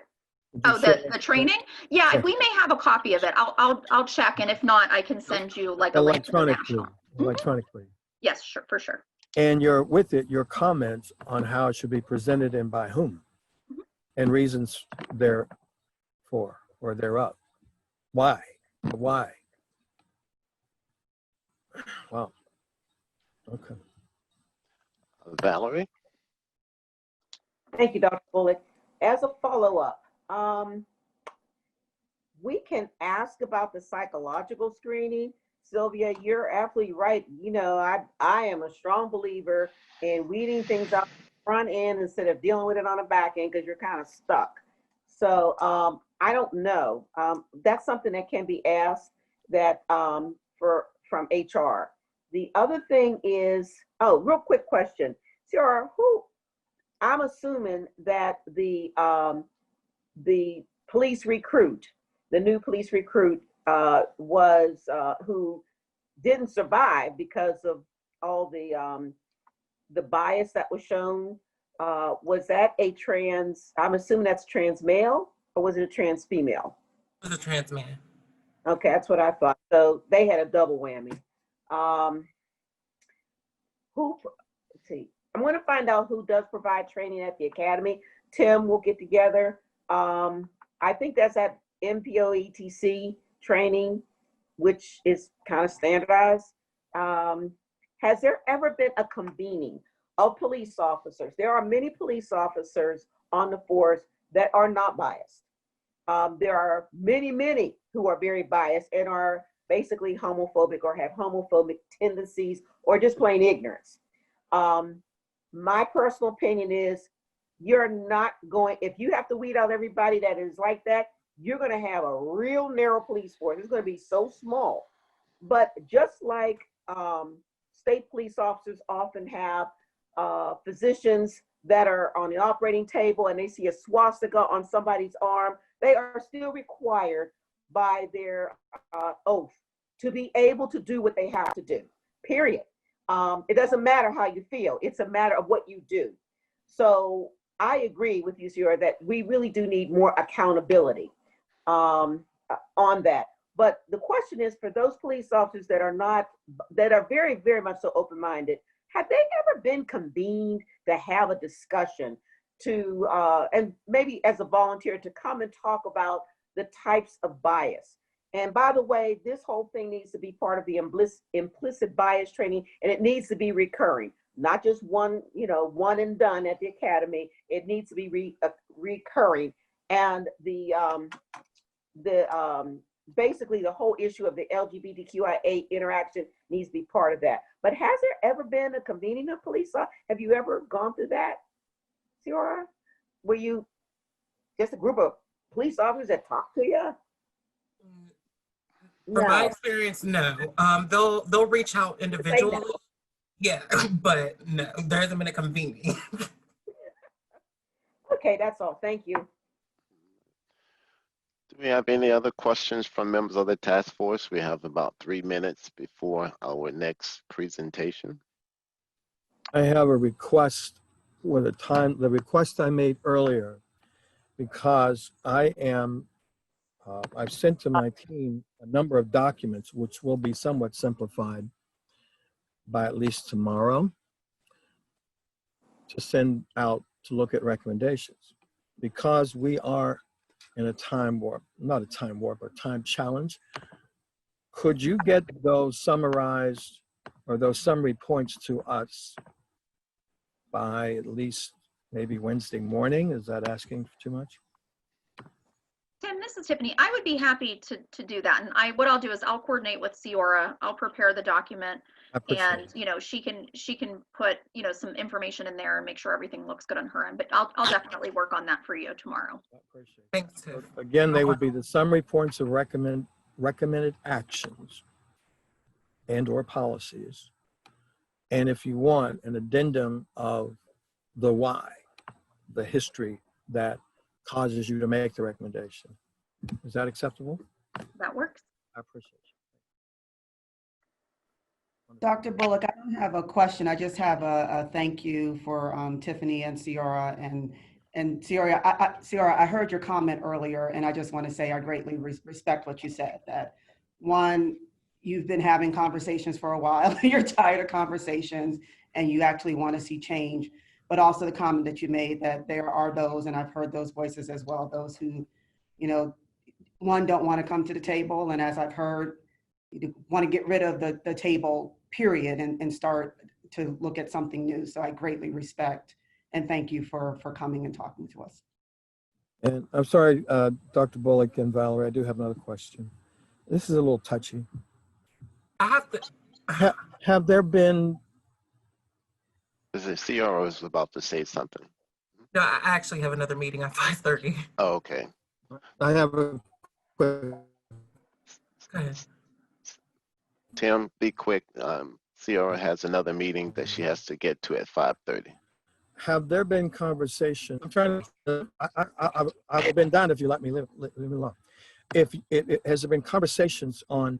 Oh, the training? Yeah, we may have a copy of it. I'll check, and if not, I can send you like a link to the national. Electronically. Yes, sure, for sure. And your comments on how it should be presented and by whom, and reasons therefore or thereof. Why? Why? Wow. Okay. Valerie? Thank you, Dr. Bullock. As a follow-up, we can ask about the psychological screening. Sylvia, you're absolutely right. I am a strong believer in weeding things out front end instead of dealing with it on the back end, because you're kind of stuck. So I don't know. That's something that can be asked that from HR. The other thing is, real quick question. Ciora, I'm assuming that the police recruit, the new police recruit was who didn't survive because of all the bias that was shown. Was that I'm assuming that's trans male, or was it a trans female? It was a trans man. Okay, that's what I thought. So they had a double whammy. Let's see. I'm going to find out who does provide training at the academy. Tim will get together. I think that's at MPOETC training, which is kind of standardized. Has there ever been a convening of police officers? There are many police officers on the force that are not biased. There are many, many who are very biased and are basically homophobic or have homophobic tendencies or just plain ignorance. My personal opinion is you're not going, if you have to weed out everybody that is like that, you're going to have a real narrow police force. It's going to be so small. But just like state police officers often have physicians that are on the operating table and they see a swastika on somebody's arm, they are still required by their oath to be able to do what they have to do, period. It doesn't matter how you feel. It's a matter of what you do. So I agree with you, Sierra, that we really do need more accountability on that. But the question is, for those police officers that are not, that are very, very much so open-minded, have they ever been convened to have a discussion to, and maybe as a volunteer, to come and talk about the types of bias? And by the way, this whole thing needs to be part of the implicit bias training, and it needs to be recurring, not just one, one and done at the academy. It needs to be recurring. And basically the whole issue of the LGBTQIA interaction needs to be part of that. But has there ever been a convening of police? Have you ever gone through that, Ciara? Were you just a group of police officers that talk to you? From my experience, no. They'll reach out individually. Yeah, but no, there hasn't been a convening. Okay, that's all. Thank you. Do we have any other questions from members of the task force? We have about 3 minutes before our next presentation. I have a request with the request I made earlier, because I am, I've sent to my team a number of documents which will be somewhat simplified by at least tomorrow to send out to look at recommendations. Because we are in a time warp, not a time warp, but time challenge, could you get those summarized or those summary points to us by at least maybe Wednesday morning? Is that asking for too much? Tim, this is Tiffany. I would be happy to do that. And what I'll do is I'll coordinate with Ciara. I'll prepare the document, and she can put some information in there and make sure everything looks good on her end. But I'll definitely work on that for you tomorrow. Thanks, Tiff. Again, they would be the summary points of recommended actions and or policies. And if you want an addendum of the why, the history that causes you to make the recommendation. Is that acceptable? That works. I appreciate you. Dr. Bullock, I don't have a question. I just have a thank you for Tiffany and Ciara. And Ciara, I heard your comment earlier, and I just want to say I greatly respect what you said. That one, you've been having conversations for a while. You're tired of conversations, and you actually want to see change. But also the comment that you made that there are those, and I've heard those voices as well, those who, one, don't want to come to the table, and as I've heard, you want to get rid of the table, period, and start to look at something new. So I greatly respect and thank you for coming and talking to us. And I'm sorry, Dr. Bullock and Valerie, I do have another question. This is a little touchy. I have to. Have there been... Ciara was about to say something. No, I actually have another meeting at 5:30. Oh, okay. I have a quick... Go ahead. Tim, be quick. Ciara has another meeting that she has to get to at 5:30. Have there been conversation? I'm trying to... I've been done if you let me leave me alone. Has there been conversations on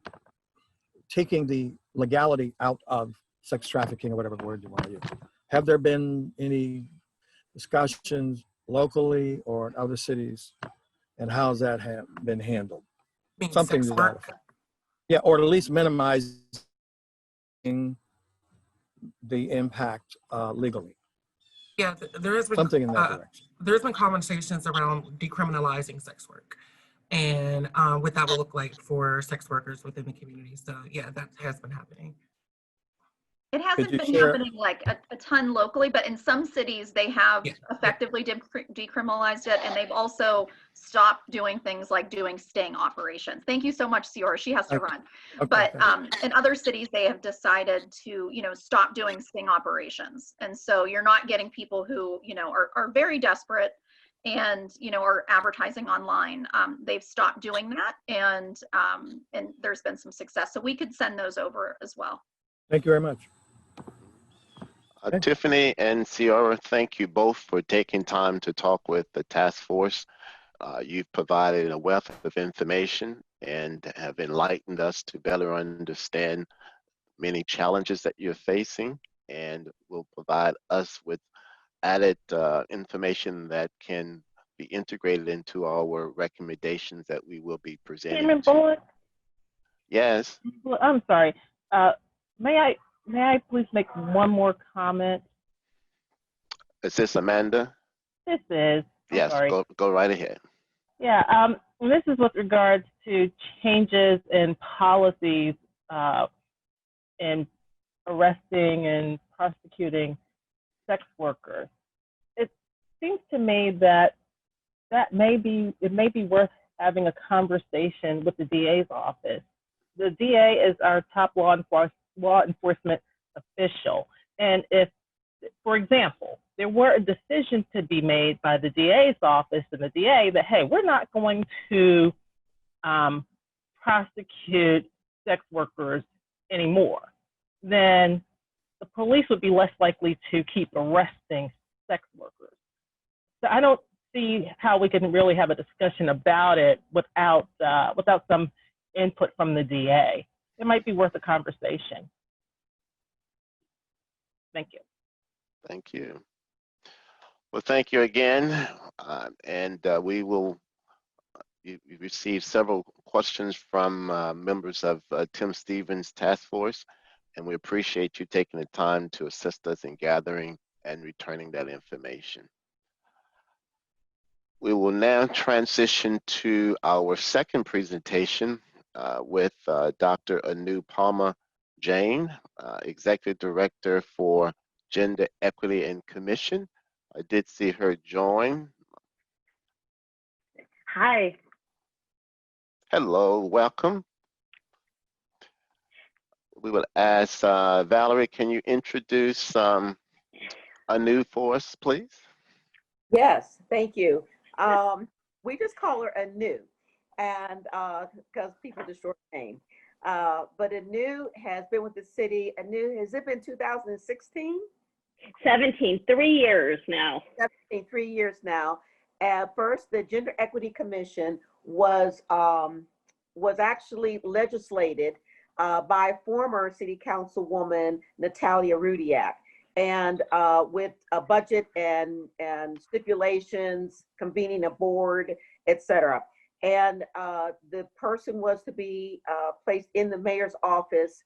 taking the legality out of sex trafficking, or whatever word you want to use? Have there been any discussions locally or in other cities, and how's that been handled? Something to that effect. Yeah, or at least minimizing the impact legally. Yeah, there has been something in that direction. there's been conversations around decriminalizing sex work and what that will look like for sex workers within the community. So yeah, that has been happening. It hasn't you been share- happening like a ton locally, but in some cities they have effectively decriminalized it, and they've also stopped doing things like doing sting operations. Thank you so much, Ciora. She has to run. Okay, But thanks. in other cities, they have decided to, stop doing sting operations. And so you're not getting people who, are very desperate and, are advertising online. They've stopped doing that, and there's been some success. So we could send those over as well. Thank you very much. Tiffany and Ciora, thank you both for taking time to talk with the task force. You've provided a wealth of information and have enlightened us to better understand many challenges that you're facing, and will provide us with added information that can be integrated into our recommendations that we will be presenting. Chairman Bullock? Yes. Well, I'm sorry. May I please make one more comment? Is this Amanda? This is. Yes, sorry. go right ahead. Yeah, this is with regards to changes in policies in arresting and prosecuting sex workers. It seems to me that it may be worth having a conversation with the DA's office. The DA is our top law enforcement official. And if, for example, there were a decision to be made by the DA's office and the DA that, hey, we're not going to prosecute sex workers anymore, then the police would be less likely to keep arresting sex workers. So I don't see how we can really have a discussion about it without some input from the DA. It might be worth a conversation. Thank you. Thank you. Well, thank you again. We will, you received several questions from members of Tim Stevens' task force, and we appreciate you taking the time to assist us in gathering and returning that information. We will now transition to our second presentation with Dr. Anu Palmer Jane, Executive Director for Gender Equity and Commission. I did see her join. Hi. Hello, welcome. We will ask Valerie, can you introduce Anu for us, please? Yes, thank you. We just call her Anu, and because people just short name. But Anu has been with the city. Anu, has it been 2016? 17, 3 years now. 17, 3 years now. First, the Gender Equity Commission was actually legislated by former City Councilwoman Natalia Rudiak, and with a budget and stipulations, convening a board, etc. And the person was to be placed in the mayor's office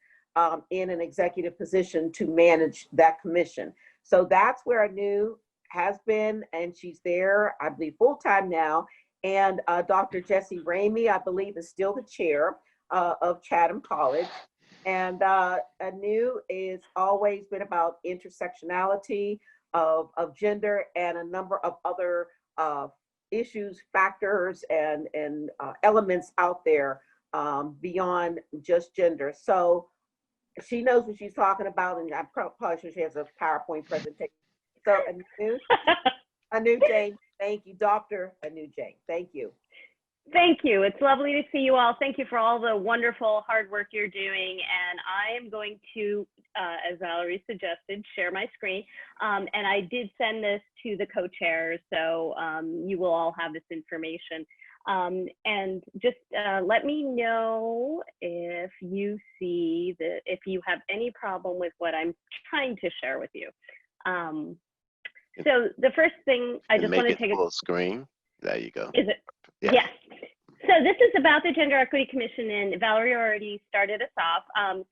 in an executive position to manage that commission. So that's where Anu has been, and she's there, I believe, full-time now. And Dr. Jessie Ramey, I believe, is still the chair of Chatham College. And Anu is always been about intersectionality of gender and a number of other issues, factors, and elements out there beyond just gender. So she knows what she's talking about, and I'm probably sure she has a PowerPoint presentation. So Anu Jane, thank you. Dr. Anu Jane, thank you. Thank you. It's lovely to see you all. Thank you for all the wonderful hard work you're doing. And I am going to, as Valerie suggested, share my screen. And I did send this to the co-chairs, so you will all have this information. And just let me know if you see if you have any problem with what I'm trying to share with you. So the first thing I just want to take full screen. There you go. Is it? Yeah. Yes. So this is about the Gender Equity Commission, and Valerie already started us off.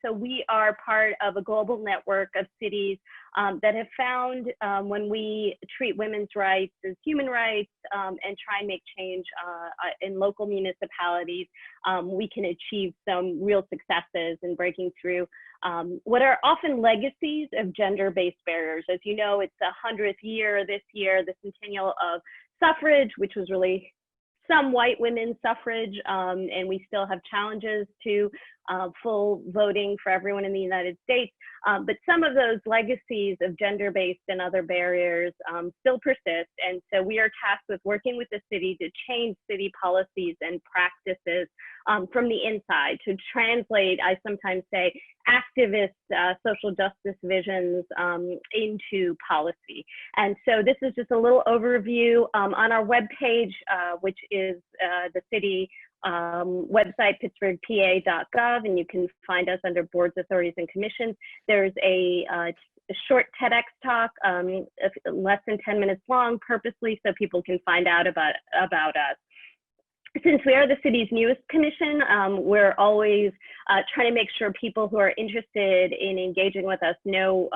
So we are part of a global network of cities that have found when we treat women's rights as human rights and try and make change in local municipalities, we can achieve some real successes in breaking through what are often legacies of gender-based barriers. As you know, it's the 100th year this year, the centennial of suffrage, which was really some white women's suffrage, and we still have challenges to full voting for everyone in the United States. But some of those legacies of gender-based and other barriers still persist. And so we are tasked with working with the city to change city policies and practices from the inside, to translate, I sometimes say, activist social justice visions into policy. And so this is just a little overview on our webpage, which is the city website, pittsburghpa.gov, and you can find us under boards, authorities, and commissions. There's a short TEDx talk, less than 10 minutes long, purposely so people can find out about us. Since we are the city's newest commission, we're always trying to make sure people who are interested in engaging with us know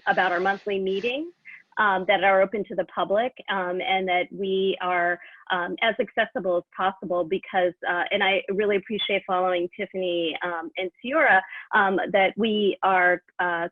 about our monthly meetings that are open to the public, and that we are as accessible as possible, because, and I really appreciate following Tiffany and Ciora, that we are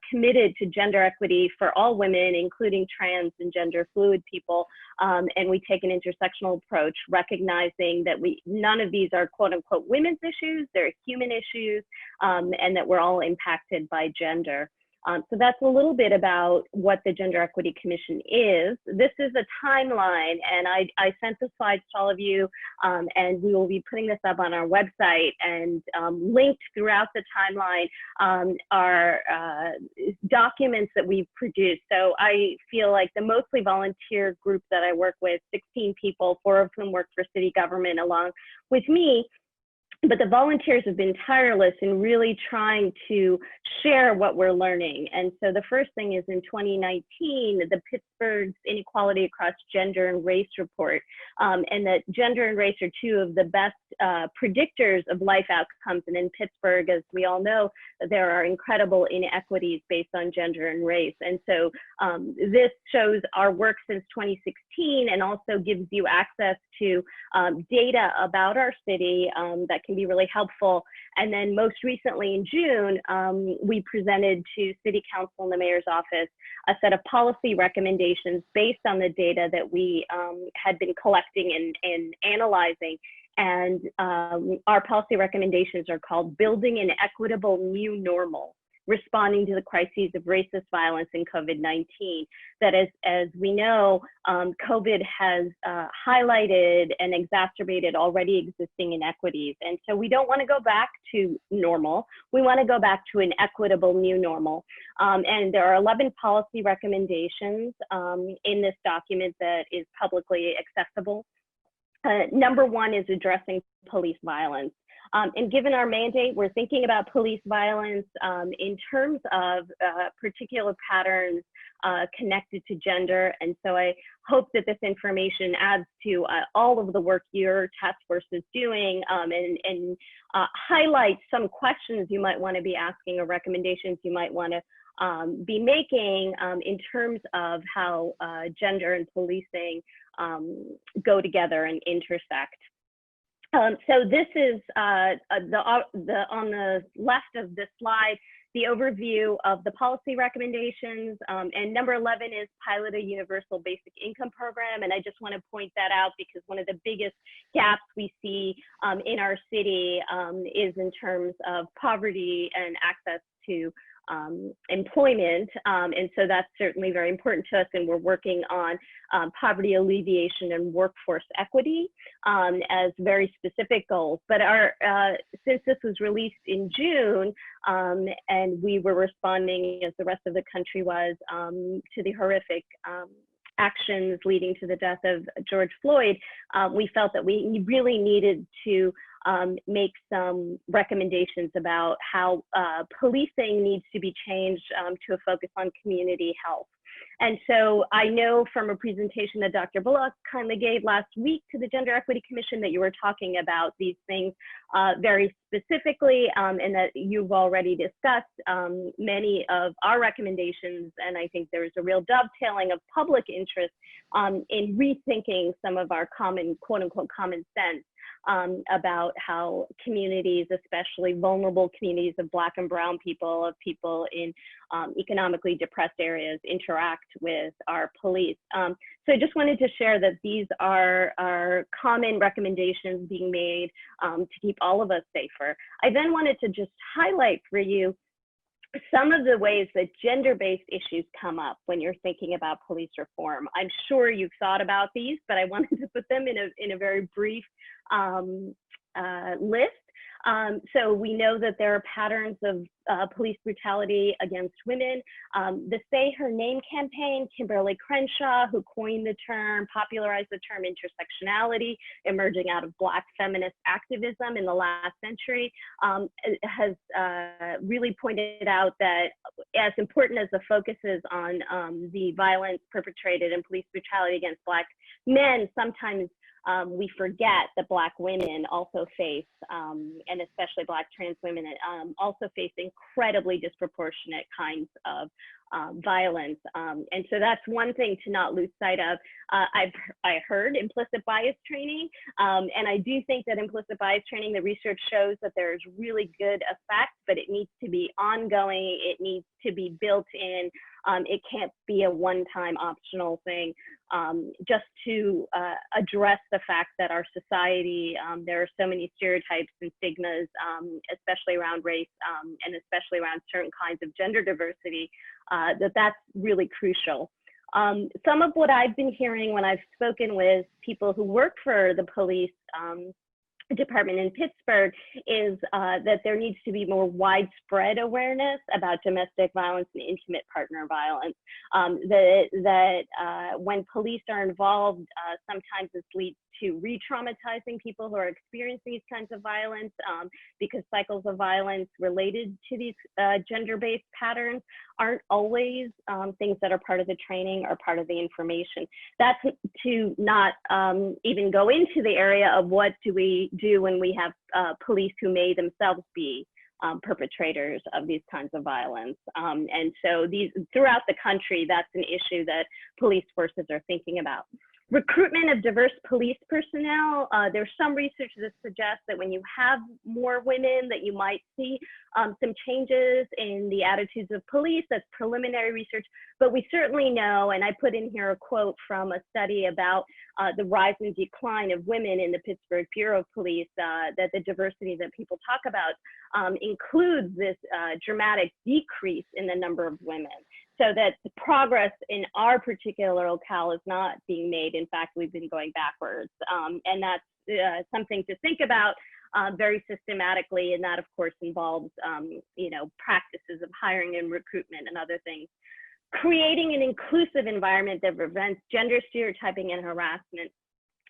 committed to gender equity for all women, including trans and gender fluid people, and we take an intersectional approach, recognizing that none of these are quote unquote women's issues, they're human issues, and that we're all impacted by gender. So that's a little bit about what the Gender Equity Commission is. This is a timeline, and I sent the slides to all of you, and we will be putting this up on our website, and linked throughout the timeline are documents that we've produced. So I feel like the mostly volunteer group that I work with, 16 people, 4 of whom work for city government along with me, but the volunteers have been tireless in really trying to share what we're learning. And so the first thing is, in 2019, the Pittsburgh's Inequality Across Gender and Race report, and that gender and race are 2 of the best predictors of life outcomes. And in Pittsburgh, as we all know, there are incredible inequities based on gender and race. And so this shows our work since 2016, and also gives you access to data about our city that can be really helpful. And then most recently in June, we presented to City Council and the Mayor's Office a set of policy recommendations based on the data that we had been collecting and analyzing. And our policy recommendations are called Building an Equitable New Normal, Responding to the Crises of Racist Violence and COVID-19. That as we know, COVID has highlighted and exacerbated already existing inequities. And so we don't want to go back to normal. We want to go back to an equitable new normal. And there are 11 policy recommendations in this document that is publicly accessible. Number 1 is addressing police violence. And given our mandate, we're thinking about police violence in terms of particular patterns connected to gender. And so I hope that this information adds to all of the work your task force is doing, and highlights some questions you might want to be asking, or recommendations you might want to be making in terms of how gender and policing go together and intersect. So this is on the left of the slide, the overview of the policy recommendations, and number 11 is pilot a universal basic income program. And I just want to point that out, because one of the biggest gaps we see in our city is in terms of poverty and access to employment, and so that's certainly very important to us, and we're working on poverty alleviation and workforce equity as very specific goals. But since this was released in June, and we were responding, as the rest of the country was, to the horrific actions leading to the death of George Floyd, we felt that we really needed to make some recommendations about how policing needs to be changed to a focus on community health. And so I know from a presentation that Dr. Bullock kindly gave last week to the Gender Equity Commission that you were talking about these things very specifically, and that you've already discussed many of our recommendations. And I think there's a real dovetailing of public interest in rethinking some of our common, quote unquote, common sense about how communities, especially vulnerable communities of Black and Brown people, of people in economically depressed areas, interact with our police. So I just wanted to share that these are common recommendations being made to keep all of us safer. I then wanted to just highlight for you some of the ways that gender-based issues come up when you're thinking about police reform. I'm sure you've thought about these, but I wanted to put them in a very brief list. So we know that there are patterns of police brutality against women. The Say Her Name campaign, Kimberly Crenshaw, who coined the term, popularized the term intersectionality, emerging out of Black feminist activism in the last century, has really pointed out that as important as the focus is on the violence perpetrated and police brutality against Black men, sometimes we forget that Black women also face, and especially Black trans women, also face incredibly disproportionate kinds of violence. And so that's one thing to not lose sight of. I heard implicit bias training, and I do think that implicit bias training, the research shows that there's really good effect, but it needs to be ongoing. It needs to be built in. It can't be a one-time optional thing, just to address the fact that our society, there are so many stereotypes and stigmas, especially around race and especially around certain kinds of gender diversity, that's really crucial. Some of what I've been hearing when I've spoken with people who work for the police department in Pittsburgh is that there needs to be more widespread awareness about domestic violence and intimate partner violence. That when police are involved, sometimes this leads to re-traumatizing people who are experiencing these kinds of violence because cycles of violence related to these gender-based patterns aren't always things that are part of the training or part of the information. That's to not even go into the area of what do we do when we have police who may themselves be perpetrators of these kinds of violence. And so throughout the country, that's an issue that police forces are thinking about. Recruitment of diverse police personnel. There's some research that suggests that when you have more women, that you might see some changes in the attitudes of police. That's preliminary research, but we certainly know, and I put in here a quote from a study about the rise and decline of women in the Pittsburgh Bureau of Police, that the diversity that people talk about includes this dramatic decrease in the number of women. So that the progress in our particular locale is not being made. In fact, we've been going backwards. And that's something to think about very systematically. And that, of course, involves practices of hiring and recruitment and other things. Creating an inclusive environment that prevents gender stereotyping and harassment.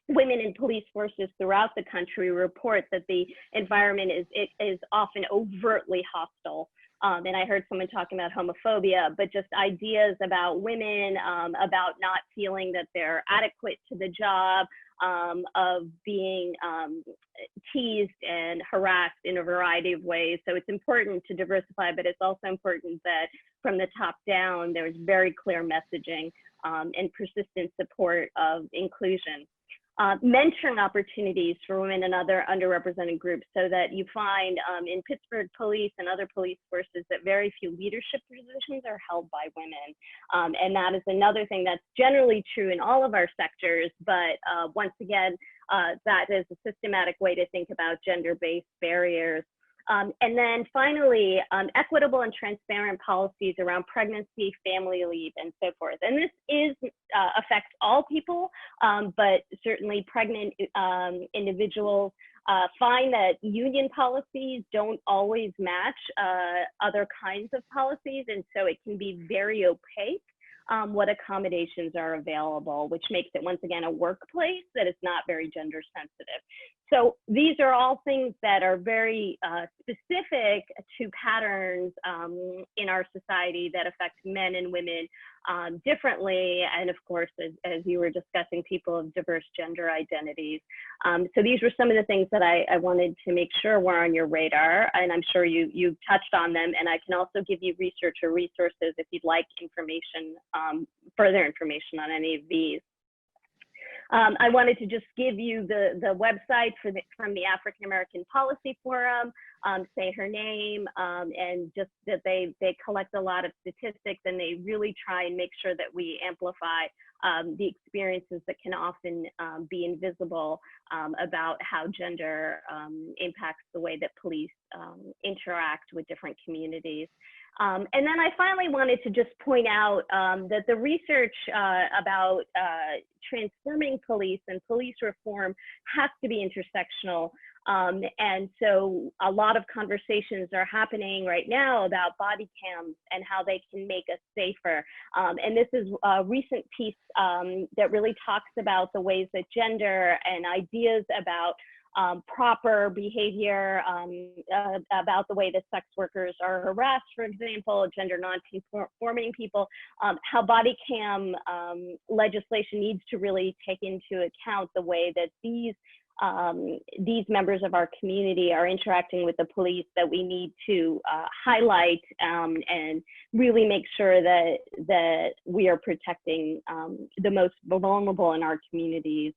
Women in police forces throughout the country report that the environment is often overtly hostile. And I heard someone talking about homophobia, but just ideas about women, about not feeling that they're adequate to the job, of being teased and harassed in a variety of ways. So it's important to diversify, but it's also important that from the top down, there's very clear messaging and persistent support of inclusion. Mentoring opportunities for women and other underrepresented groups, so that you find in Pittsburgh police and other police forces that very few leadership positions are held by women. And that is another thing that's generally true in all of our sectors, but once again, that is a systematic way to think about gender-based barriers. And then finally, equitable and transparent policies around pregnancy, family leave, and so forth. And this affects all people, but certainly pregnant individuals find that union policies don't always match other kinds of policies, and so it can be very opaque what accommodations are available, which makes it, once again, a workplace that is not very gender sensitive. So these are all things that are very specific to patterns in our society that affect men and women differently. And of course, as you were discussing, people of diverse gender identities. So these were some of the things that I wanted to make sure were on your radar, and I'm sure you touched on them. And I can also give you research or resources if you'd like information, further information on any of these. I wanted to just give you the website from the African American Policy Forum, say her name, and just that they collect a lot of statistics, and they really try and make sure that we amplify the experiences that can often be invisible about how gender impacts the way that police interact with different communities. And then I finally wanted to just point out that the research about transforming police and police reform has to be intersectional. And so a lot of conversations are happening right now about body cams and how they can make us safer. And this is a recent piece that really talks about the ways that gender and ideas about proper behavior, about the way that sex workers are harassed, for example, gender non-conforming people, how body cam legislation needs to really take into account the way that these members of our community are interacting with the police, that we need to highlight and really make sure that we are protecting the most vulnerable in our communities,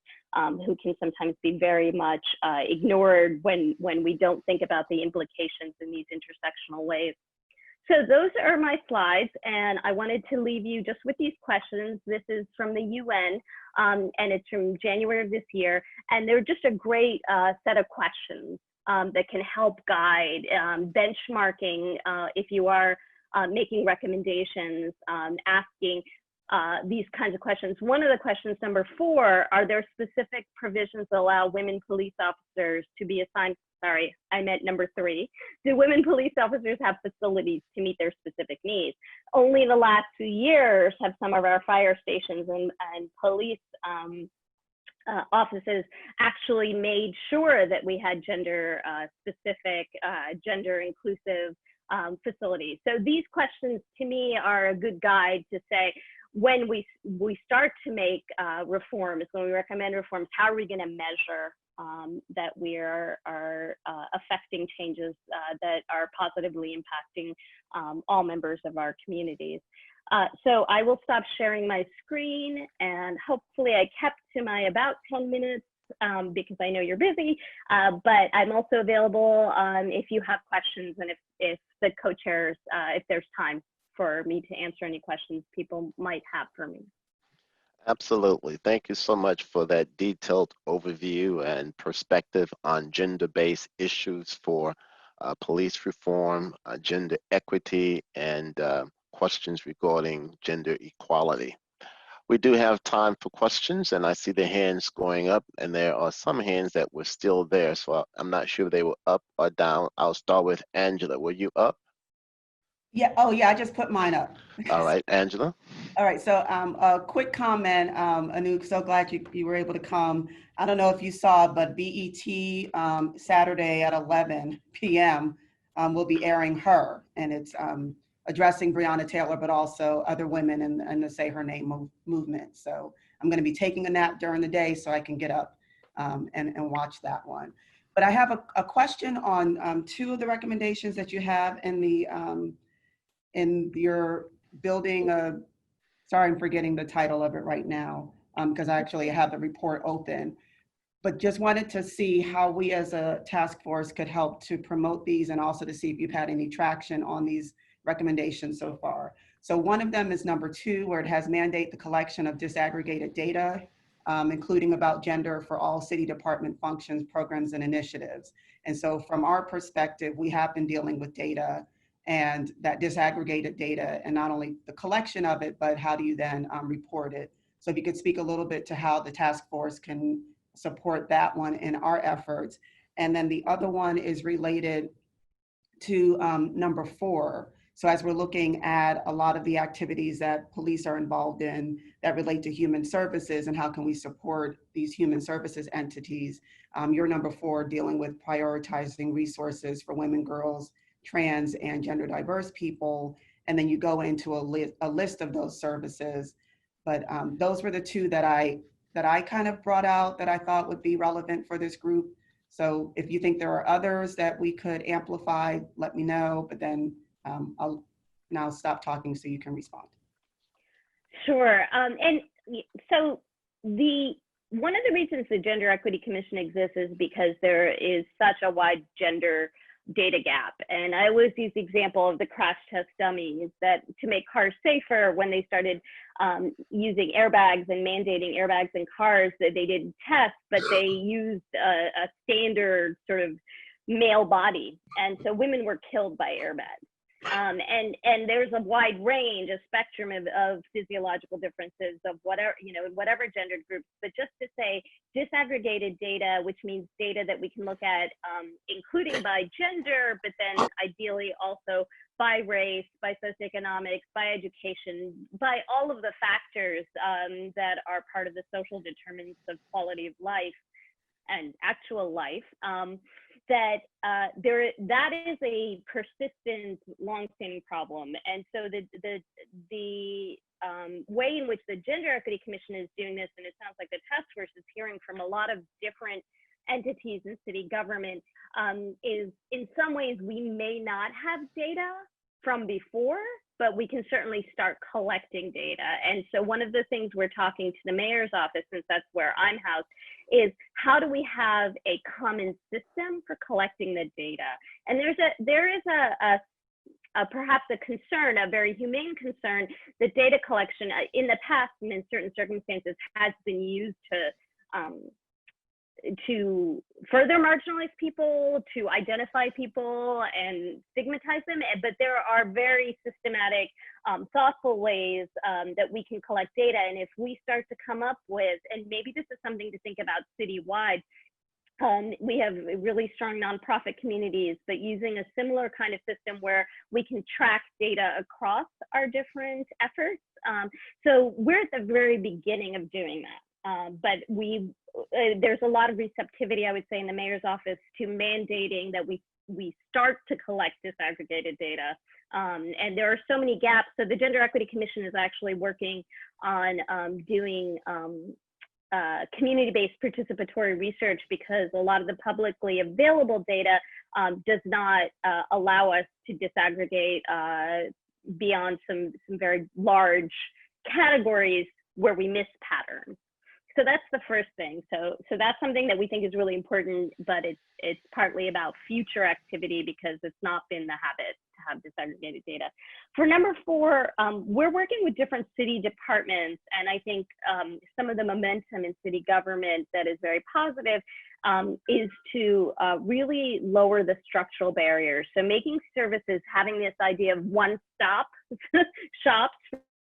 who can sometimes be very much ignored when we don't think about the implications in these intersectional ways. So those are my slides, and I wanted to leave you just with these questions. This is from the UN, and it's from January of this year, and they're just a great set of questions that can help guide benchmarking if you are making recommendations, asking these kinds of questions. One of the questions, number 4, are there specific provisions that allow women police officers to be assigned, sorry, I meant number 3. Do women police officers have facilities to meet their specific needs? Only in the last few years have some of our fire stations and police offices actually made sure that we had gender specific, gender inclusive facilities. So these questions to me are a good guide to say, when we start to make reforms, when we recommend reforms, how are we going to measure that we are affecting changes that are positively impacting all members of our communities? So I will stop sharing my screen, and hopefully I kept to my about 10 minutes because I know you're busy, but I'm also available if you have questions, and if the co-chairs, if there's time for me to answer any questions people might have for me. Absolutely. Thank you so much for that detailed overview and perspective on gender-based issues for police reform, gender equity, and questions regarding gender equality. We do have time for questions, and I see the hands going up, and there are some hands that were still there, so I'm not sure if they were up or down. I'll start with Angela. Were you up? Yeah, oh yeah, I just put mine up. All right, Angela. All right, so a quick comment, Anouk, so glad you were able to come. I don't know if you saw, but BET Saturday at 11 p.m. Will be airing Her, and it's addressing Breonna Taylor, but also other women in the Say Her Name movement. So I'm gonna be taking a nap during the day so I can get up and watch that one. But I have a question on 2 of the recommendations that you have in the in your building sorry, I'm forgetting the title of it right now because I actually have the report open, but just wanted to see how we as a task force could help to promote these, and also to see if you've had any traction on these recommendations so far. So one of them is number 2, where it has mandate the collection of disaggregated data, including about gender for all city department functions, programs, and initiatives. And so from our perspective, we have been dealing with data and that disaggregated data, and not only the collection of it, but how do you then report it? So if you could speak a little bit to how the task force can support that one in our efforts. And then the other one is related to number 4. So as we're looking at a lot of the activities that police are involved in that relate to human services, and how can we support these human services entities, your number 4 dealing with prioritizing resources for women, girls, trans, and gender diverse people, and then you go into a list of those services. But those were the two that I kind of brought out that I thought would be relevant for this group. So if you think there are others that we could amplify, let me know, but then I'll now stop talking so you can respond. Sure. And so one of the reasons the Gender Equity Commission exists is because there is such a wide gender data gap. And I always use the example of the crash test dummies, that to make cars safer, when they started using airbags and mandating airbags in cars, that they didn't test, but they used a standard sort of male body. And so women were killed by airbags. And there's a wide range, a spectrum of physiological differences of whatever, in whatever gendered groups. But just to say, disaggregated data, which means data that we can look at, including by gender, but then ideally also by race, by socioeconomics, by education, by all of the factors that are part of the social determinants of quality of life and actual life. That is a persistent, long-standing problem. And so the way in which the Gender Equity Commission is doing this, and it sounds like the task force is hearing from a lot of different entities in city government, is in some ways we may not have data from before, but we can certainly start collecting data. And so one of the things we're talking to the mayor's office, since that's where I'm housed, is how do we have a common system for collecting the data? And there is perhaps a concern, a very humane concern, that data collection in the past and in certain circumstances has been used to further marginalize people, to identify people and stigmatize them. But there are very systematic, thoughtful ways that we can collect data. And if we start to come up with, and maybe this is something to think about citywide, we have really strong nonprofit communities, but using a similar kind of system where we can track data across our different efforts. So we're at the very beginning of doing that. But there's a lot of receptivity, I would say, in the mayor's office to mandating that we start to collect disaggregated data. And there are so many gaps. So the Gender Equity Commission is actually working on doing community-based participatory research, because a lot of the publicly available data does not allow us to disaggregate beyond some very large categories where we miss patterns. So that's the first thing. So that's something that we think is really important, but it's partly about future activity because it's not been the habit to have disaggregated data. For number 4, we're working with different city departments, and I think some of the momentum in city government that is very positive is to really lower the structural barriers. So making services, having this idea of one-stop shops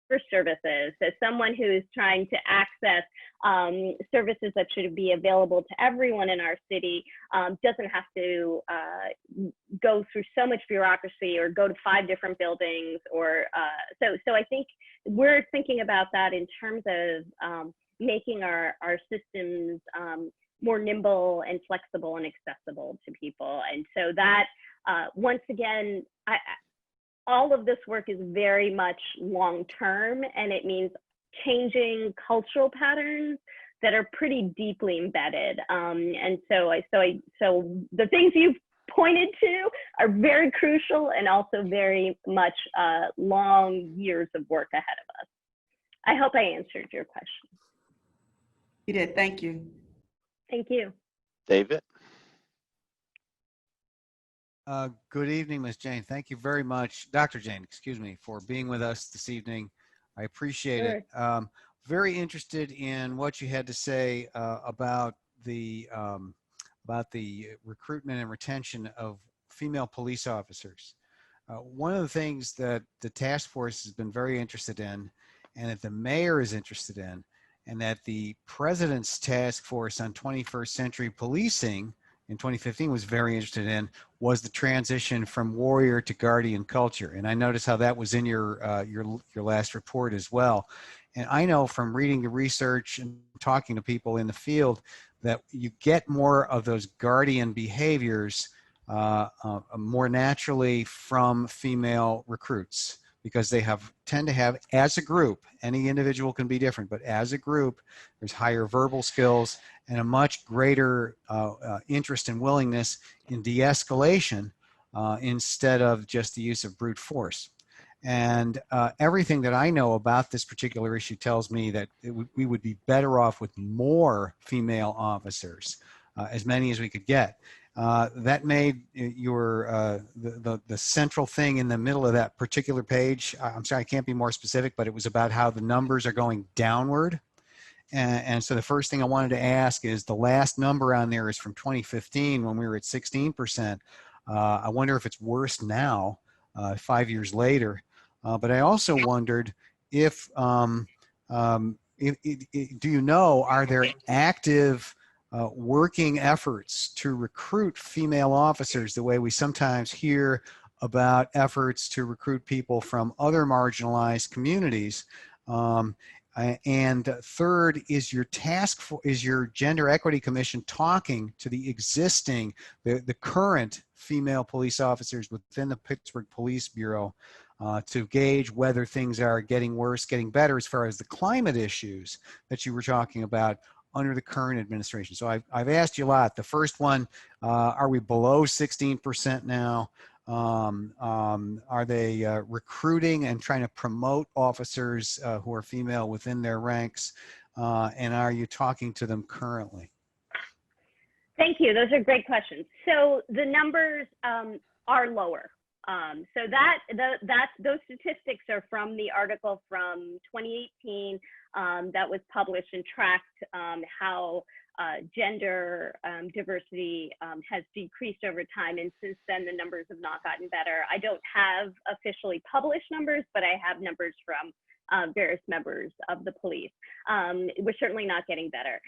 for services. So someone who is trying to access services that should be available to everyone in our city doesn't have to go through so much bureaucracy or go to 5 different buildings. Or so I think we're thinking about that in terms of making our systems more nimble and flexible and accessible to people. And so that, once again, all of this work is very much long-term, and it means changing cultural patterns that are pretty deeply embedded. And so the things you've pointed to are very crucial and also very much long years of work ahead of us. I hope I answered your question. You did. Thank you. Thank you. David? Good evening, Ms. Jane. Thank you very much, Dr. Jane, excuse me, for being with us this evening. I appreciate it. Very interested in what you had to say about the recruitment and retention of female police officers. One of the things that the task force has been very interested in, and that the mayor is interested in, and that the president's task force on 21st century policing in 2015 was very interested in, was the transition from warrior to guardian culture. And I noticed how that was in your last report as well. And I know from reading the research and talking to people in the field that you get more of those guardian behaviors more naturally from female recruits, because they tend to have, as a group, any individual can be different, but as a group, there's higher verbal skills and a much greater interest and willingness in de-escalation instead of just the use of brute force. And everything that I know about this particular issue tells me that we would be better off with more female officers, as many as we could get. That made the central thing in the middle of that particular page. I'm sorry, I can't be more specific, but it was about how the numbers are going downward. And so the first thing I wanted to ask is, the last number on there is from 2015 when we were at 16%. I wonder if it's worse now, 5 years later. But I also wondered if, do you know, are there active working efforts to recruit female officers the way we sometimes hear about efforts to recruit people from other marginalized communities? And third, is your Gender Equity Commission talking to the current female police officers within the Pittsburgh Police Bureau to gauge whether things are getting worse, getting better as far as the climate issues that you were talking about under the current administration? So I've asked you a lot. The first one, are we below 16% now? Are they recruiting and trying to promote officers who are female within their ranks? And are you talking to them currently? Thank you. Those are great questions. So the numbers are lower. So those statistics are from the article from 2018 that was published and tracked how gender diversity has decreased over time, and since then the numbers have not gotten better. I don't have officially published numbers, but I have numbers from various members of the police. We're certainly not getting better.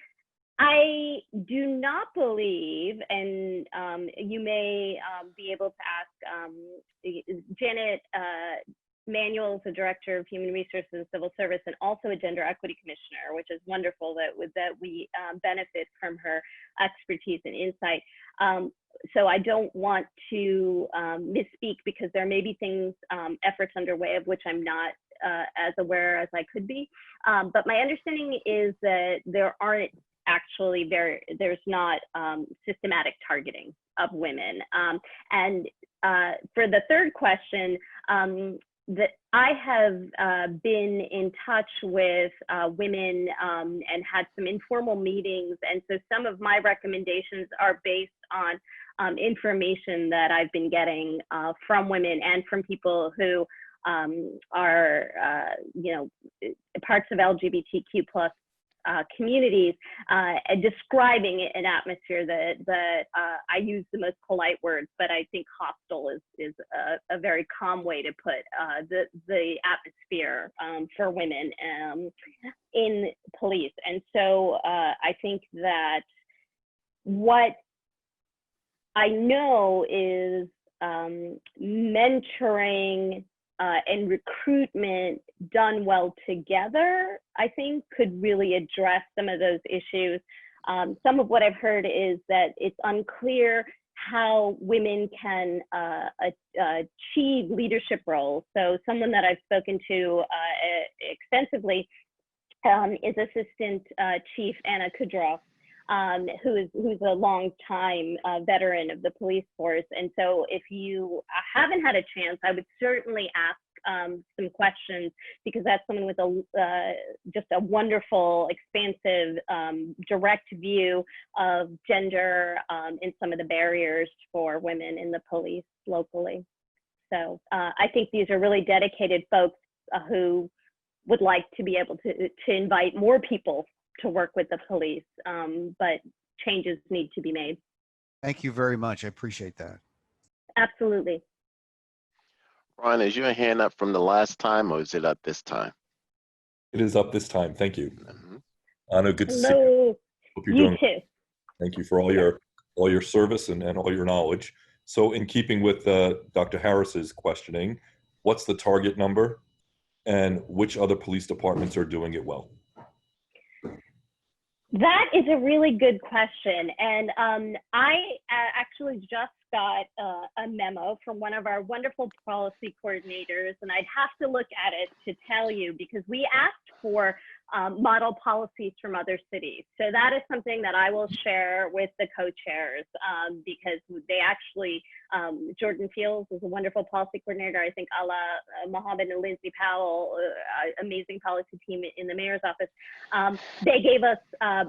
I do not believe, and you may be able to ask Janet Manuel is the Director of Human Resources and Civil Service, and also a Gender Equity Commissioner, which is wonderful that we benefit from her expertise and insight. So I don't want to misspeak, because there may be things, efforts underway of which I'm not as aware as I could be. But my understanding is that there aren't actually, there's not systematic targeting of women. And for the third question, that I have been in touch with women and had some informal meetings, and so some of my recommendations are based on information that I've been getting from women and from people who are, parts of LGBTQ plus communities, describing an atmosphere that I use the most polite words, but I think hostile is a very calm way to put the atmosphere for women in police. And so I think that what I know is mentoring and recruitment done well together, I think could really address some of those issues. Some of what I've heard is that it's unclear how women can achieve leadership roles. So someone that I've spoken to extensively is Assistant Chief Anna Kudrow, who's a long time veteran of the police force. And so if you haven't had a chance, I would certainly ask some questions, because that's someone with just a wonderful, expansive, direct view of gender and some of the barriers for women in the police locally. So I think these are really dedicated folks who would like to be able to invite more people to work with the police, but changes need to be made. Thank you very much. I appreciate that. Absolutely. Ron, is your hand up from the last time, or is it up this time? It is up this time. Thank you. Anna, good to see Hello. you. Hope you're doing too. Thank you for all your service and all your knowledge. So in keeping with Dr. Harris's questioning, what's the target number, and which other police departments are doing it well? That is a really good question. And I actually just got a memo from one of our wonderful policy coordinators, and I'd have to look at it to tell you because we asked for model policies from other cities. So that is something that I will share with the co-chairs because they actually, Jordan Fields is a wonderful policy coordinator. I think Ala Mohammed and Lindsay Powell, amazing policy team in the mayor's office. They gave us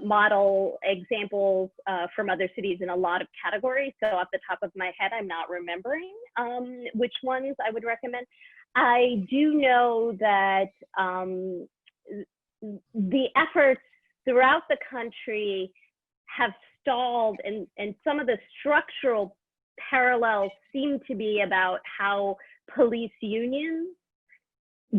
model examples from other cities in a lot of categories. So off the top of my head, I'm not remembering which ones I would recommend. I do know that the efforts throughout the country have stalled, and some of the structural parallels seem to be about how police unions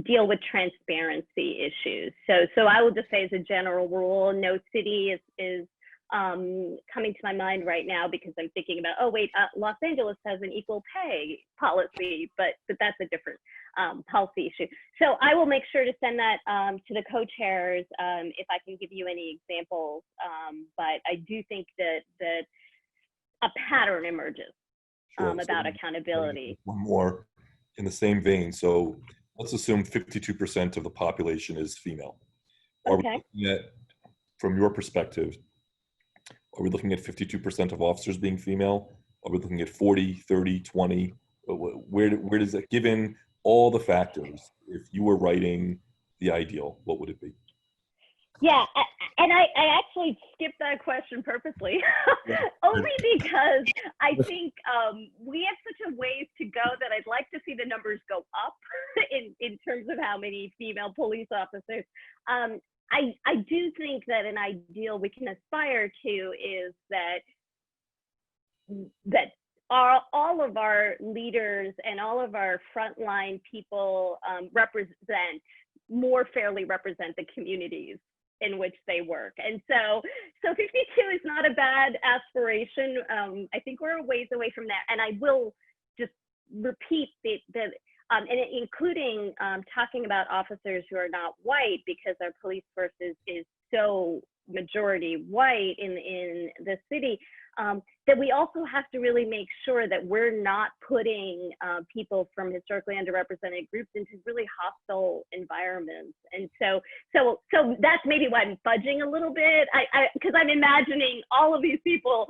deal with transparency issues. So I will just say as a general rule, no city is coming to my mind right now because I'm thinking about, oh wait, Los Angeles has an equal pay policy, but that's a different policy issue. So I will make sure to send that to the co-chairs if I can give you any examples. But I do think that a pattern emerges about accountability. One more in the same vein. So let's assume 52% of the population is female. Are we looking at, from your perspective, are we looking at 52% of officers being female? Are we looking at 40, 30, 20? Where does that, given all the factors, if you were writing the ideal, what would it be? Yeah, and I actually skipped that question purposely, only because I think we have such a ways to go that I'd like to see the numbers go up in terms of how many female police officers. I do think that an ideal we can aspire to is that all of our leaders and all of our frontline people more fairly represent the communities in which they work. And so 52 is not a bad aspiration. I think we're a ways away from that. And I will just repeat that and including talking about officers who are not white, because our police force is so majority white in the city, that we also have to really make sure that we're not putting people from historically underrepresented groups into really hostile environments. And so that's maybe why I'm fudging a little bit, because I'm imagining all of these people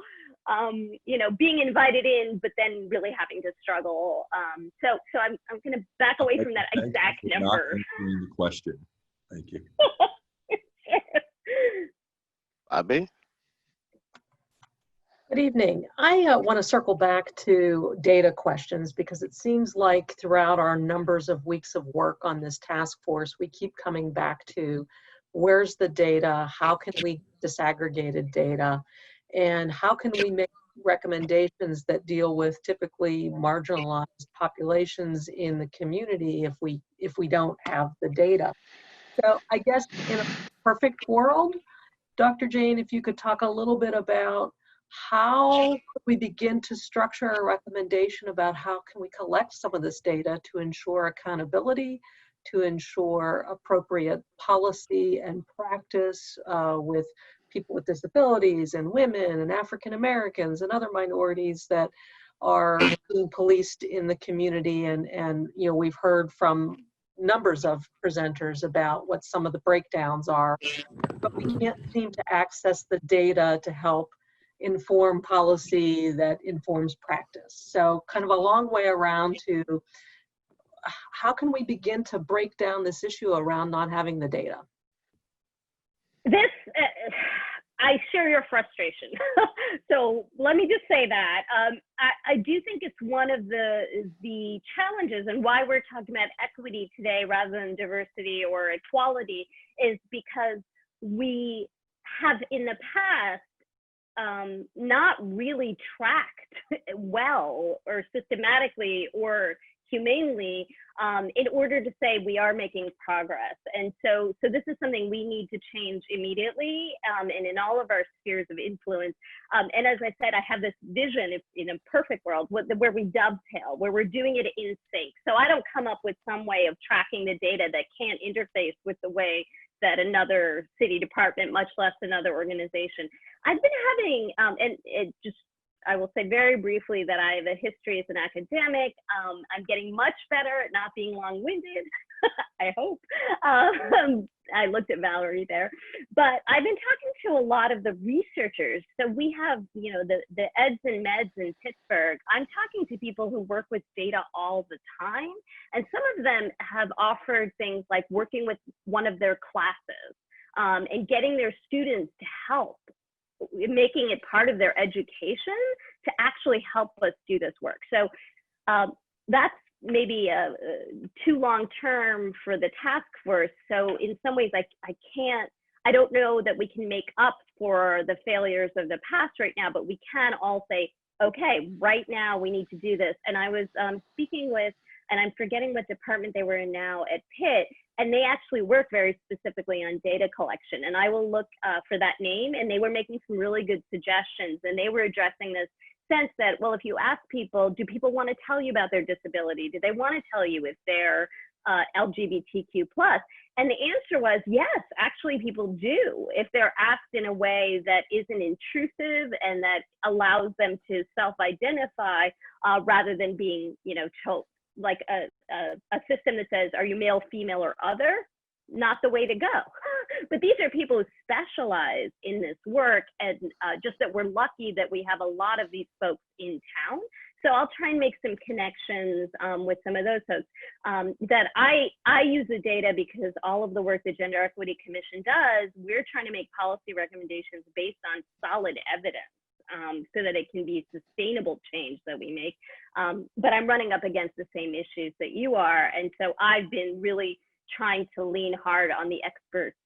being invited in, but then really having to struggle. So I'm going to back away from that exact number. Not answering the question. Thank you. Abby? Good evening. I want to circle back to data questions because it seems like throughout our numbers of weeks of work on this task force, we keep coming back to where's the data, how can we disaggregated data, and how can we make recommendations that deal with typically marginalized populations in the community if we don't have the data. So I guess in a perfect world, Dr. Jane, if you could talk a little bit about how could we begin to structure a recommendation about how can we collect some of this data to ensure accountability, to ensure appropriate policy and practice with people with disabilities and women and African Americans and other minorities that are being policed in the community. And we've heard from numbers of presenters about what some of the breakdowns are, but we can't seem to access the data to help inform policy that informs practice. So kind of a long way around to how can we begin to break down this issue around not having the data? I share your frustration. So let me just say that. I do think it's one of the challenges and why we're talking about equity today rather than diversity or equality is because we have in the past not really tracked well or systematically or humanely in order to say we are making progress. And so this is something we need to change immediately and in all of our spheres of influence. And as I said, I have this vision in a perfect world where we dovetail, where we're doing it in sync. So I don't come up with some way of tracking the data that can't interface with the way that another city department, much less another organization. I've been having, and it just I will say very briefly that I have a history as an academic. I'm getting much better at not being long-winded, I hope. I looked at Valerie there, but I've been talking to a lot of the researchers. So we have, you know, the eds and meds in Pittsburgh. I'm talking to people who work with data all the time. And some of them have offered things like working with one of their classes and getting their students to help, making it part of their education to actually help us do this work. So that's maybe too long term for the task force. So in some ways, I don't know that we can make up for the failures of the past right now, but we can all say, okay, right now we need to do this. And I was speaking with, and I'm forgetting what department they were in now at Pitt, and they actually work very specifically on data collection. And I will look for that name, and they were making some really good suggestions, and they were addressing this sense that, well, if you ask people, do people want to tell you about their disability? Do they want to tell you if they're LGBTQ+? And the answer was yes, actually people do, if they're asked in a way that isn't intrusive and that allows them to self-identify rather than being, you know, told, like a system that says, are you male, female, or other? Not the way to go. But these are people who specialize in this work, and just that we're lucky that we have a lot of these folks in town. So I'll try and make some connections with some of those folks. That I use the data because all of the work the Gender Equity Commission does, we're trying to make policy recommendations based on solid evidence so that it can be sustainable change that we make. But I'm running up against the same issues that you are. And so I've been really trying to lean hard on the experts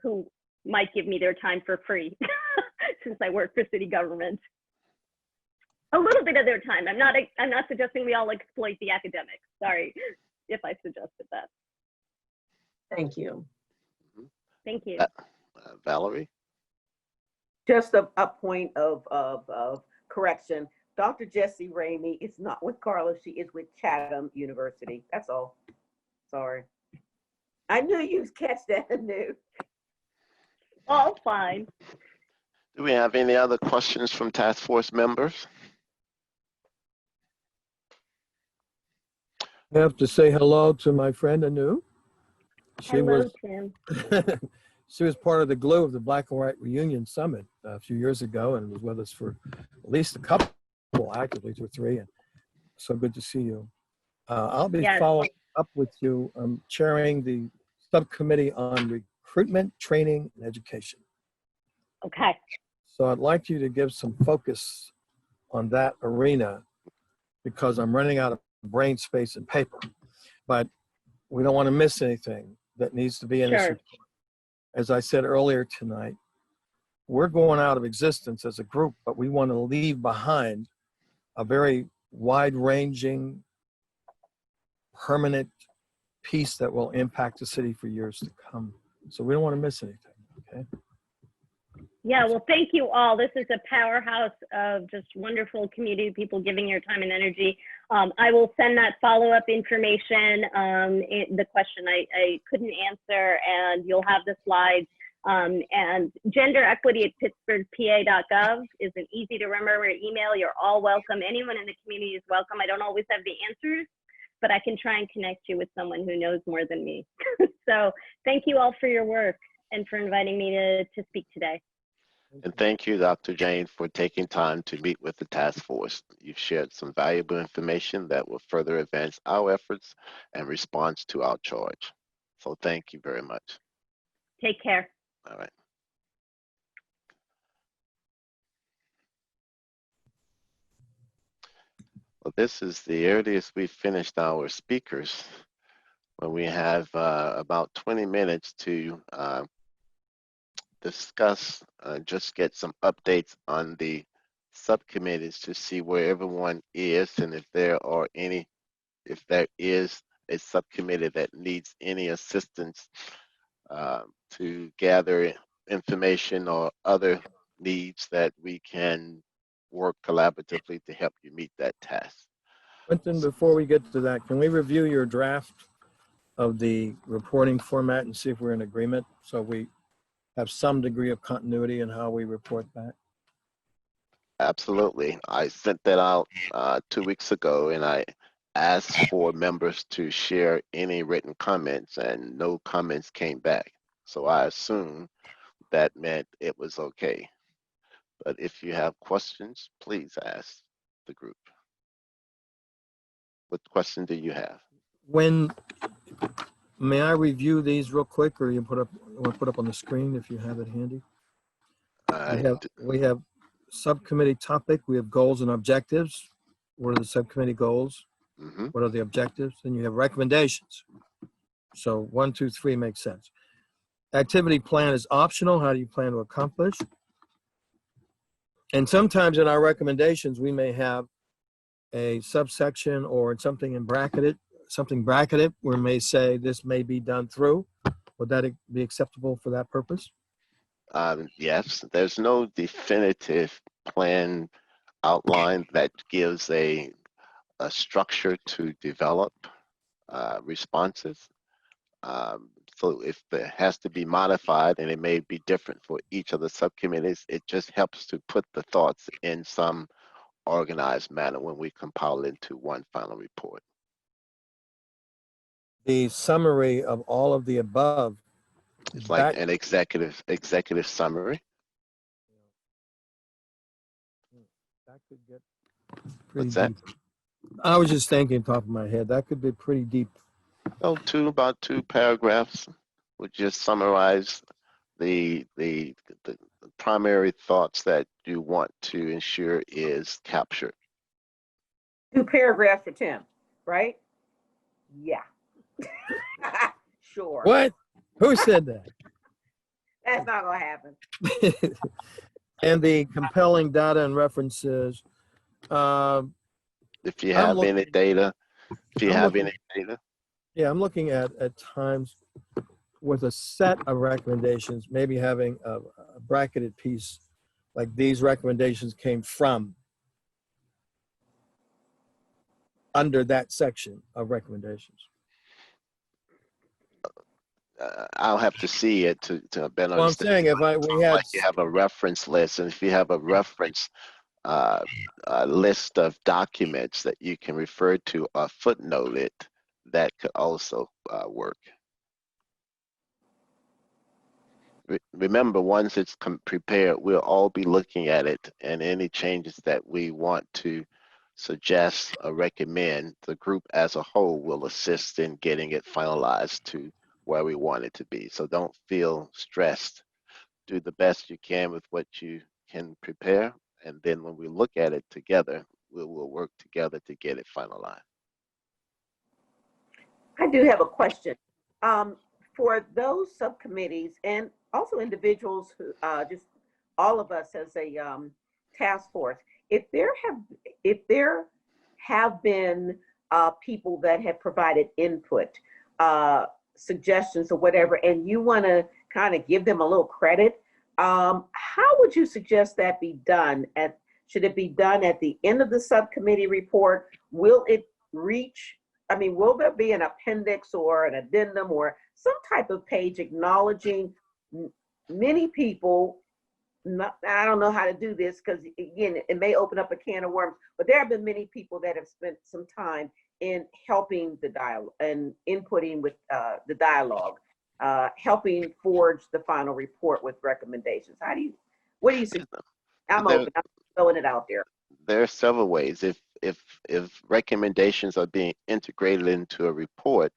who might give me their time for free since I work for city government. A little bit of their time. I'm not suggesting we all exploit the academics. Sorry if I suggested that. Thank you. Thank you. Valerie? Just a point of correction. Dr. Jessie Ramey is not with Carla. She is with Chatham University. That's all. Sorry. I knew you'd catch that. I knew. All fine. Do we have any other questions from task force members? I have to say hello to my friend Anu. Hello, Tim. She was part of the glue of the Black and White Reunion Summit a few years ago and was with us for at least a couple, actively 2 or 3. And so good to see you. I'll be following up with you. I'm chairing the Subcommittee on Recruitment, Training, and Education. Okay. So I'd like you to give some focus on that arena because I'm running out of brain space and paper, but we don't want to miss anything that needs to be in this report. As I said earlier tonight, we're going out of existence as a group, but we want to leave behind a very wide-ranging, permanent piece that will impact the city for years to come. So we don't want to miss anything, okay? Yeah, well, thank you all. This is a powerhouse of just wonderful community people giving your time and energy. I will send that follow-up information, the question I couldn't answer, and you'll have the slides. And gender equity at pittsburghpa.gov is an easy to remember email. You're all welcome. Anyone in the community is welcome. I don't always have the answers, but I can try and connect you with someone who knows more than me. So thank you all for your work and for inviting me to speak today. And thank you, Dr. Jane, for taking time to meet with the task force. You've shared some valuable information that will further advance our efforts and response to our charge. So thank you very much. Take care. All right. Well, this is the earliest we finished our speakers, when we have about 20 minutes to discuss, just get some updates on the subcommittees to see where everyone is, and if there is a subcommittee that needs any assistance to gather information or other needs, that we can work collaboratively to help you meet that task. Quentin, before we get to that, can we review your draft of the reporting format and see if we're in agreement, so we have some degree of continuity in how we report back? Absolutely. I sent that out 2 weeks ago, and I asked for members to share any written comments, and no comments came back. So I assume that meant it was okay. But if you have questions, please ask the group. What question do you have? May I review these real quick, or you want to put up on the screen if you have it handy? We have subcommittee topic. We have goals and objectives. What are the subcommittee goals? What are the objectives? Then you have recommendations. So 1, 2, 3 makes sense. Activity plan is optional. How do you plan to accomplish? And sometimes in our recommendations, we may have a subsection or something bracketed, where we may say this may be done through. Would that be acceptable for that purpose? Yes, there's no definitive plan outline that gives a structure to develop responses. So if it has to be modified, and it may be different for each of the subcommittees, it just helps to put the thoughts in some organized manner when we compile it into one final report. The summary of all of the above. It's like an executive summary. That could get What's that? deep. I was just thinking top of my head, that could be pretty deep. Oh, about 2 paragraphs would just summarize the primary thoughts that you want to ensure is captured. 2 paragraphs for Tim, right? Yeah. Sure. What? Who said that? That's not gonna happen. And the compelling data and references. If you have any data, Yeah, I'm looking at times with a set of recommendations, maybe having a bracketed piece, like these recommendations came from under that section of recommendations. I'll have to see it to better Well, I'm saying if we had, like you have a reference list, and if you have a reference list of documents that you can refer to or footnote it, that could also work. Remember, once it's prepared, we'll all be looking at it, and any changes that we want to suggest or recommend, the group as a whole will assist in getting it finalized to where we want it to be. So don't feel stressed. Do the best you can with what you can prepare, and then when we look at it together, we will work together to get it finalized. I do have a question. For those subcommittees and also individuals who, just all of us as a task force, if there have been people that have provided input, suggestions or whatever, and you want to kind of give them a little credit, how would you suggest that be done? Should it be done at the end of the subcommittee report? Will it reach, will there be an appendix or an addendum or some type of page acknowledging many people? I don't know how to do this because, again, it may open up a can of worms, but there have been many people that have spent some time in helping the dialogue and inputting with the dialogue, helping forge the final report with recommendations. What do you suggest? I'm open, I'm throwing it out there. There are several ways. If recommendations are being integrated into a report,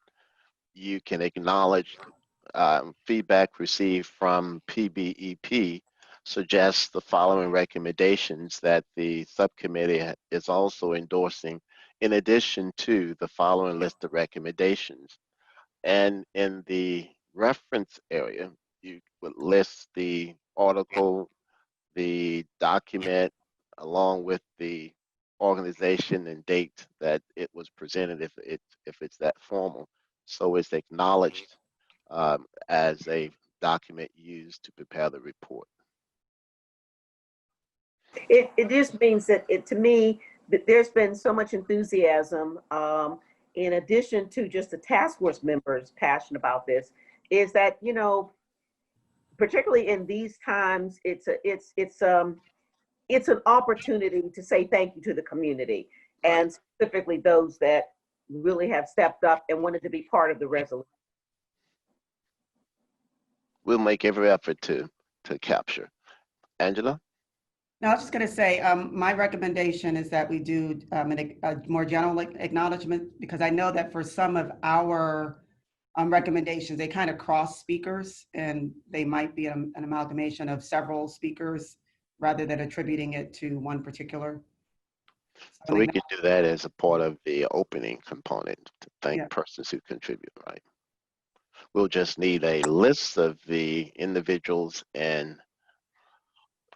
you can acknowledge feedback received from PBEP suggests the following recommendations that the subcommittee is also endorsing, in addition to the following list of recommendations. And in the reference area, you would list the article, the document, along with the organization and date that it was presented, if it's that formal, so it's acknowledged as a document used to prepare the report. It just means that to me, there's been so much enthusiasm, in addition to just the task force members passionate about this, is that, particularly in these times, it's it's an opportunity to say thank you to the community, and specifically those that really have stepped up and wanted to be part of the resolution. We'll make every effort to capture. Angela? No, I was just going to say, my recommendation is that we do a more general acknowledgement, because I know that for some of our recommendations, they kind of cross speakers, and they might be an amalgamation of several speakers rather than attributing it to one particular. So we could do that as a part of the opening component to thank persons who contribute, right? We'll just need a list of the individuals and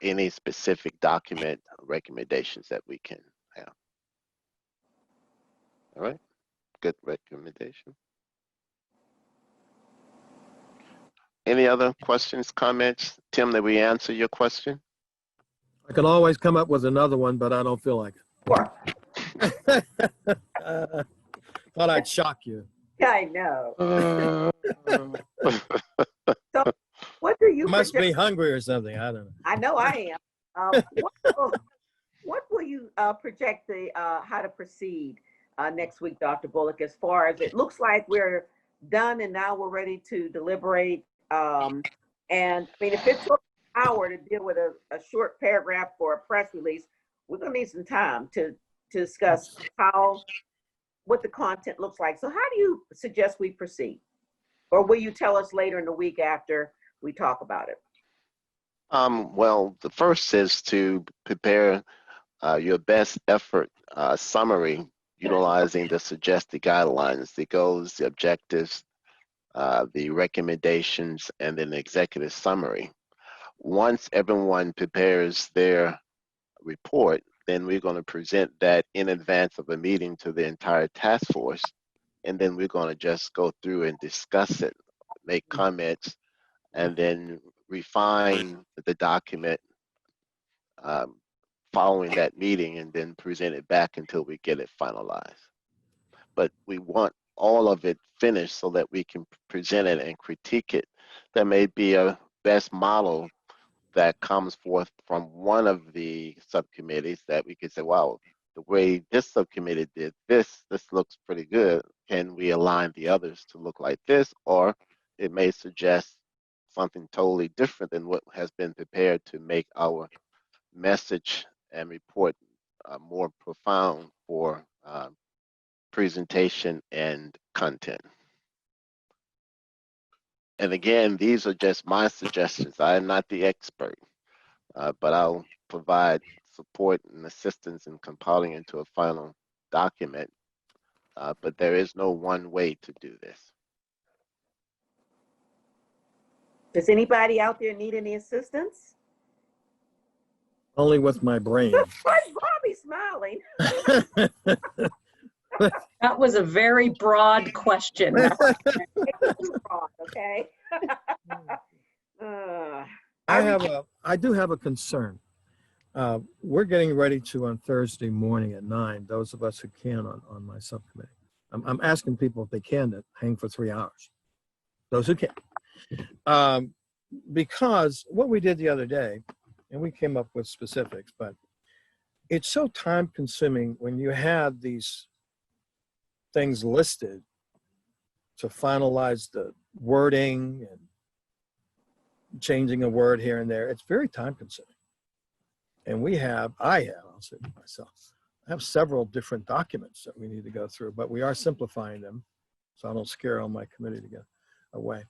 any specific document recommendations that we can have. All right, good recommendation. Any other questions, comments? Tim, did we answer your question? I can always come up with another one, but I don't feel like it. Thought I'd shock you. I know. So what do you must project? be hungry or something? I don't know. I know I am. What will you project the how to proceed next week, Dr. Bullock, as far as it looks like we're done and now we're ready to deliberate? And I mean, if it took an hour to deal with a short paragraph for a press release, we're gonna need some time to discuss what the content looks like. So how do you suggest we proceed? Or will you tell us later in the week after we talk about it? Well, the first is to prepare your best effort summary utilizing the suggested guidelines, the goals, the objectives, the recommendations, and then the executive summary. Once everyone prepares their report, then we're going to present that in advance of a meeting to the entire task force. And then we're going to just go through and discuss it, make comments, and then refine the document following that meeting, and then present it back until we get it finalized. But we want all of it finished so that we can present it and critique it. There may be a best model that comes forth from one of the subcommittees that we could say, wow, the way this subcommittee did this looks pretty good. Can we align the others to look like this? Or it may suggest something totally different than what has been prepared to make our message and report more profound for presentation and content. And again, these are just my suggestions. I am not the expert, but I'll provide support and assistance in compiling into a final document. But there is no one way to do this. Does anybody out there need any assistance? Only with my brain. Why is Bobby smiling? That was a very broad question. Okay. I do have a concern. We're getting ready to, on Thursday morning at 9, those of us who can on my subcommittee. I'm asking people if they can to hang for 3 hours. Those who can. Because what we did the other day, and we came up with specifics, but it's so time consuming when you have these things listed to finalize the wording and changing a word here and there. It's very time consuming. And I'll say myself, I have several different documents that we need to go through, but we are simplifying them so I don't scare all my committee to get away.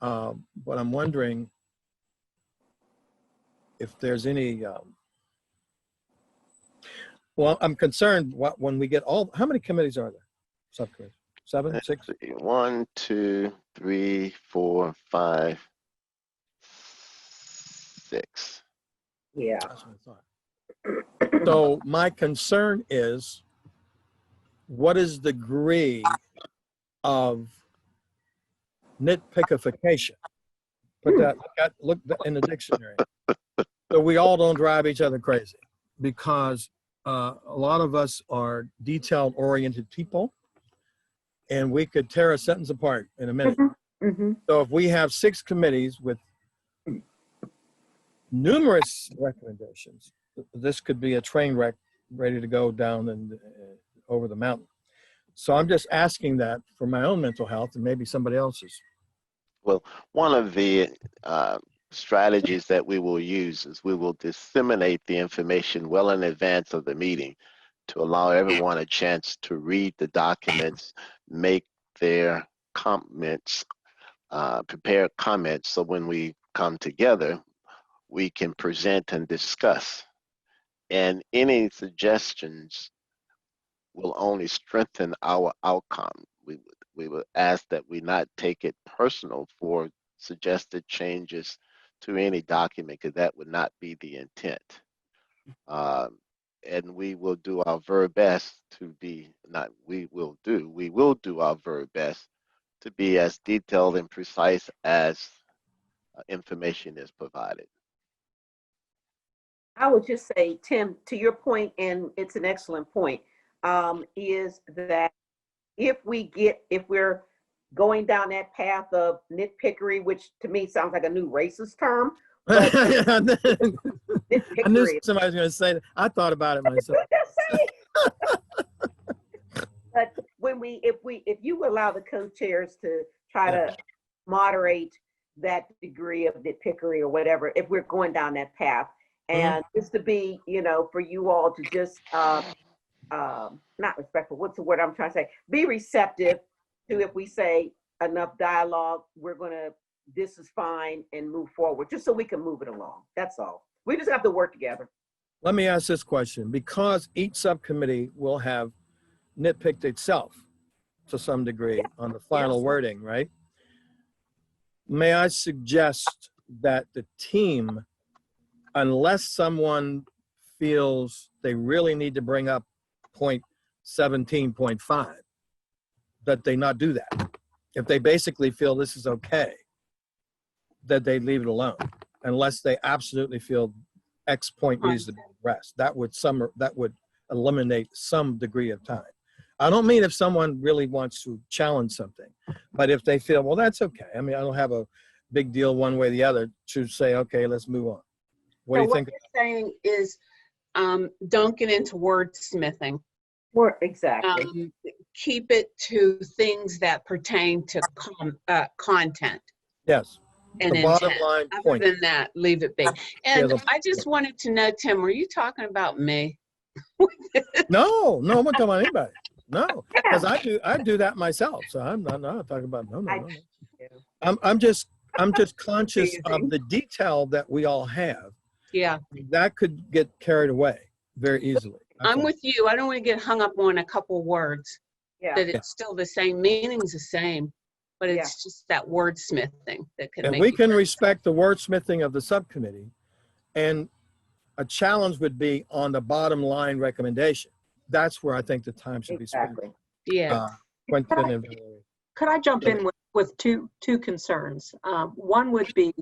But I'm wondering if there's any, well, I'm concerned when we get how many committees are there? Subcommittees? 7, 6? 1, 2, 3, 4, 5, 6. Yeah. That's what I thought. So my concern is, what is the degree of nitpickification? Put that, look in the dictionary. So we all don't drive each other crazy, because a lot of us are detail-oriented people, and we could tear a sentence apart in a minute. Mm-hmm. So if we have 6 committees with numerous recommendations, this could be a train wreck ready to go down and over the mountain. So I'm just asking that for my own mental health and maybe somebody else's. Well, one of the strategies that we will use is we will disseminate the information well in advance of the meeting to allow everyone a chance to read the documents, make their comments, prepare comments, so when we come together, we can present and discuss. And any suggestions will only strengthen our outcome. We would ask that we not take it personal for suggested changes to any document, because that would not be the intent. And we will do our very best to be, we will do our very best to be as detailed and precise as information is provided. I would just say, Tim, to your point, and it's an excellent point, is that if we're going down that path of nitpickery, which to me sounds like a new racist term, but I knew nitpickery. somebody was going to say that. I thought about it myself. But if you allow the co-chairs to try to moderate that degree of nitpickery or whatever, if we're going down that path, and just to be, for you all to just not respectful, what's the word I'm trying to say? Be receptive to, if we say enough dialogue, this is fine, and move forward, just so we can move it along. That's all. We just have to work together. Let me ask this question. Because each subcommittee will have nitpicked itself to some degree on the final wording, right? May I suggest that the team, unless someone feels they really need to bring up point 17.5, that they not do that. If they basically feel this is okay, that they leave it alone, unless they absolutely feel X point needs to be addressed. That would eliminate some degree of time. I don't mean if someone really wants to challenge something, but if they feel, well, that's okay. I mean, I don't have a big deal one way or the other, to say, okay, let's move on. What do you think? What you're saying is, don't get into wordsmithing. Exactly. Keep it to things that pertain to content. Yes. And the bottom intent. line Other point. than that, leave it be. And I just wanted to know, Tim, were you talking about me? No, I'm not talking about anybody. No, because I do that myself. So I'm not talking about no. I'm just conscious of the detail that we all have. Yeah. That could get carried away very easily. I'm with you. I don't want to get hung up on a couple words. Yeah. That it's still the same, meaning's the same, but it's just that wordsmithing that can And make we it can work. respect the wordsmithing of the subcommittee, and a challenge would be on the bottom line recommendation. That's where I think the time should be spent. Yeah. Quentin and Valerie. Could I jump in with two concerns? One would be,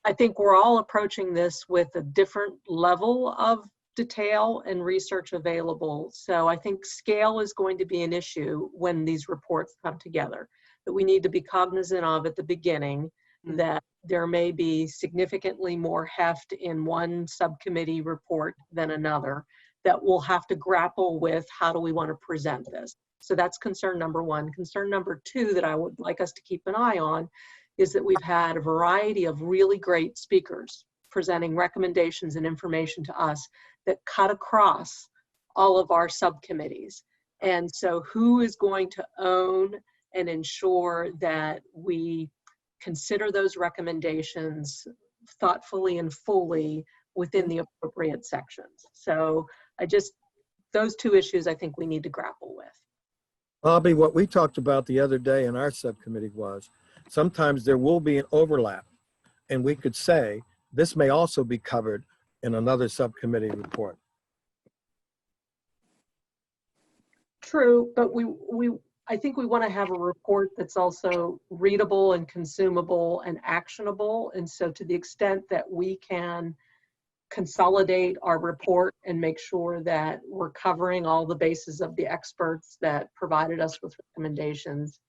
I think we're all approaching this with a different level of detail and research available. So I think scale is going to be an issue when these reports come together, that we need to be cognizant of at the beginning, that there may be significantly more heft in one subcommittee report than another, that we'll have to grapple with how do we want to present this. So that's concern number one. Concern number two that I would like us to keep an eye on is that we've had a variety of really great speakers presenting recommendations and information to us that cut across all of our subcommittees. And so who is going to own and ensure that we consider those recommendations thoughtfully and fully within the appropriate sections? So those two issues I think we need to grapple with. Bobby, what we talked about the other day in our subcommittee was sometimes there will be an overlap, and we could say this may also be covered in another subcommittee report. True, but I think we want to have a report that's also readable and consumable and actionable. And so to the extent that we can consolidate our report and make sure that we're covering all the bases of the experts that provided us with recommendations,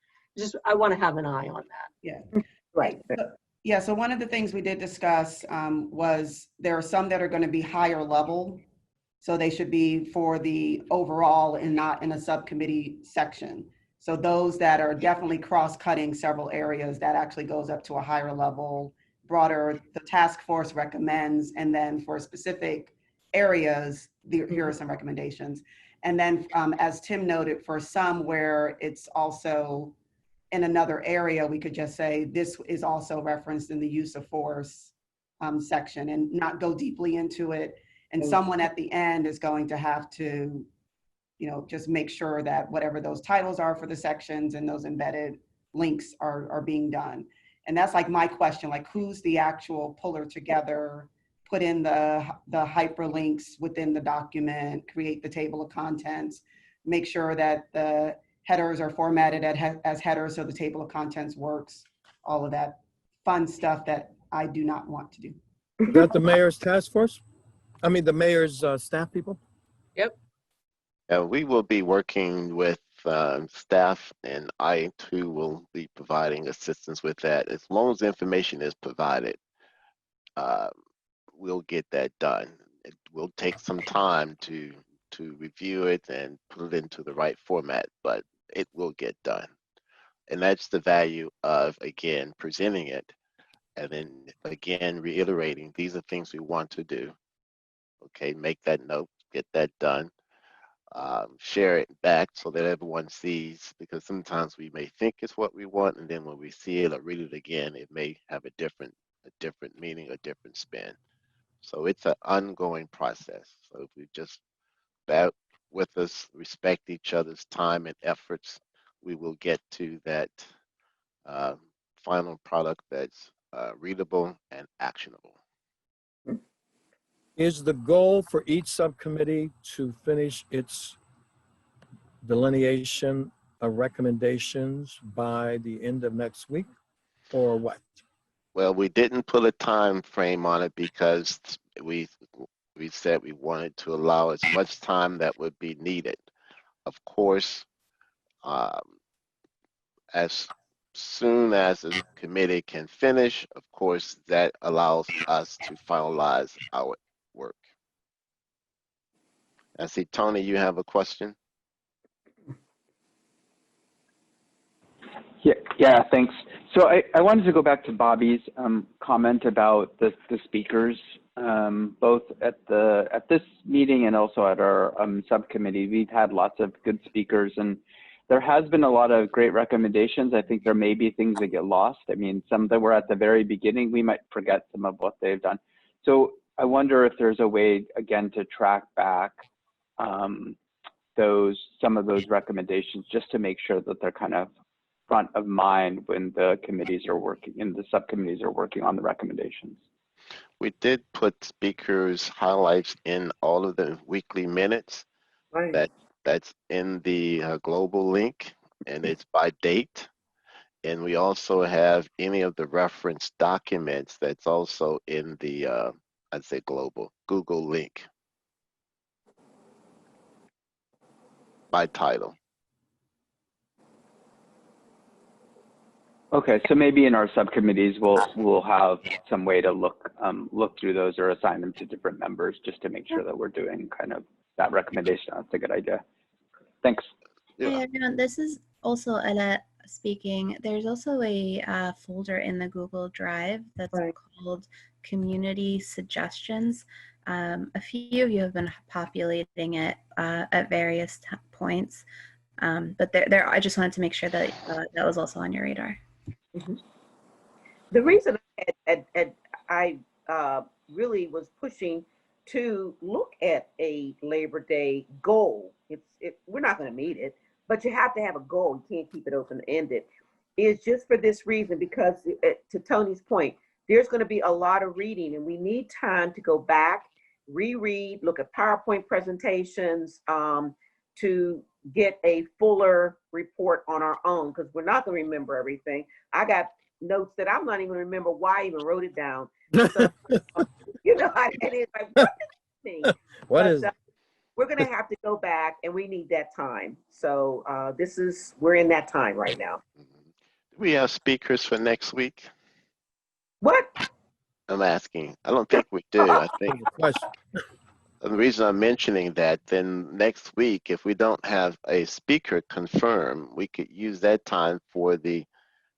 I want to have an eye on that. Yeah. Right. Yeah, so one of the things we did discuss was there are some that are going to be higher level. So they should be for the overall and not in a subcommittee section. So those that are definitely cross-cutting several areas, that actually goes up to a higher level, broader, the task force recommends, and then for specific areas, here are some recommendations. And then as Tim noted, for some where it's also in another area, we could just say this is also referenced in the use of force section and not go deeply into it. And someone at the end is going to have to, just make sure that whatever those titles are for the sections and those embedded links are being done. And that's like my question, like who's the actual puller together, put in the hyperlinks within the document, create the table of contents, make sure that the headers are formatted as headers so the table of contents works, all of that fun stuff that I do not want to do. Is that the mayor's task force? I mean, the mayor's staff people? Yep. We will be working with staff, and I too will be providing assistance with that. As long as the information is provided, we'll get that done. It will take some time to review it and put it into the right format, but it will get done. And that's the value of, again, presenting it and then again reiterating these are things we want to do. Okay, make that note, get that done. Share it back so that everyone sees, because sometimes we may think it's what we want, and then when we see it or read it again, it may have a different meaning, a different spin. So it's an ongoing process. So if we just bear with us, respect each other's time and efforts, we will get to that final product that's readable and actionable. Is the goal for each subcommittee to finish its delineation of recommendations by the end of next week, or what? Well, we didn't put a time frame on it because we said we wanted to allow as much time that would be needed. Of course, as soon as the committee can finish, of course, that allows us to finalize our work. I see, Tony, you have a question? Yeah, thanks. So I wanted to go back to Bobby's comment about the speakers, both at this meeting and also at our subcommittee. We've had lots of good speakers, and there has been a lot of great recommendations. I think there may be things that get lost. I mean, some that were at the very beginning, we might forget some of what they've done. So I wonder if there's a way, again, to track back some of those recommendations, just to make sure that they're kind of front of mind when the committees are working and the subcommittees are working on the recommendations. We did put speakers highlights in all of the weekly minutes. Right. That's in the global link, and it's by date. And we also have any of the reference documents that's also in the, I'd say Google link by title. Okay, so maybe in our subcommittees we'll have some way to look through those or assign them to different members just to make sure that we're doing kind of that recommendation. That's a good idea. Thanks. Yeah. Hi everyone, this is also Ella speaking. There's also a folder in the Google Drive that's called Community Suggestions. A few of you have been populating it at various points, but I just wanted to make sure that that was also on your radar. Mm-hmm. The reason I really was pushing to look at a Labor Day goal, we're not going to meet it, but you have to have a goal. You can't keep it open-ended. Is just for this reason, because to Tony's point, there's going to be a lot of reading, and we need time to go back, reread, look at PowerPoint presentations, to get a fuller report on our own, because we're not going to remember everything. I got notes that I'm not even remember why I even wrote it down. So, and it's like, what is this thing? We're going to have to go back, and we need that time. So we're in that time right now. We have speakers for next week. What? I'm asking. I don't think we do. I think Question. the reason I'm mentioning that, then next week, if we don't have a speaker confirmed, we could use that time for the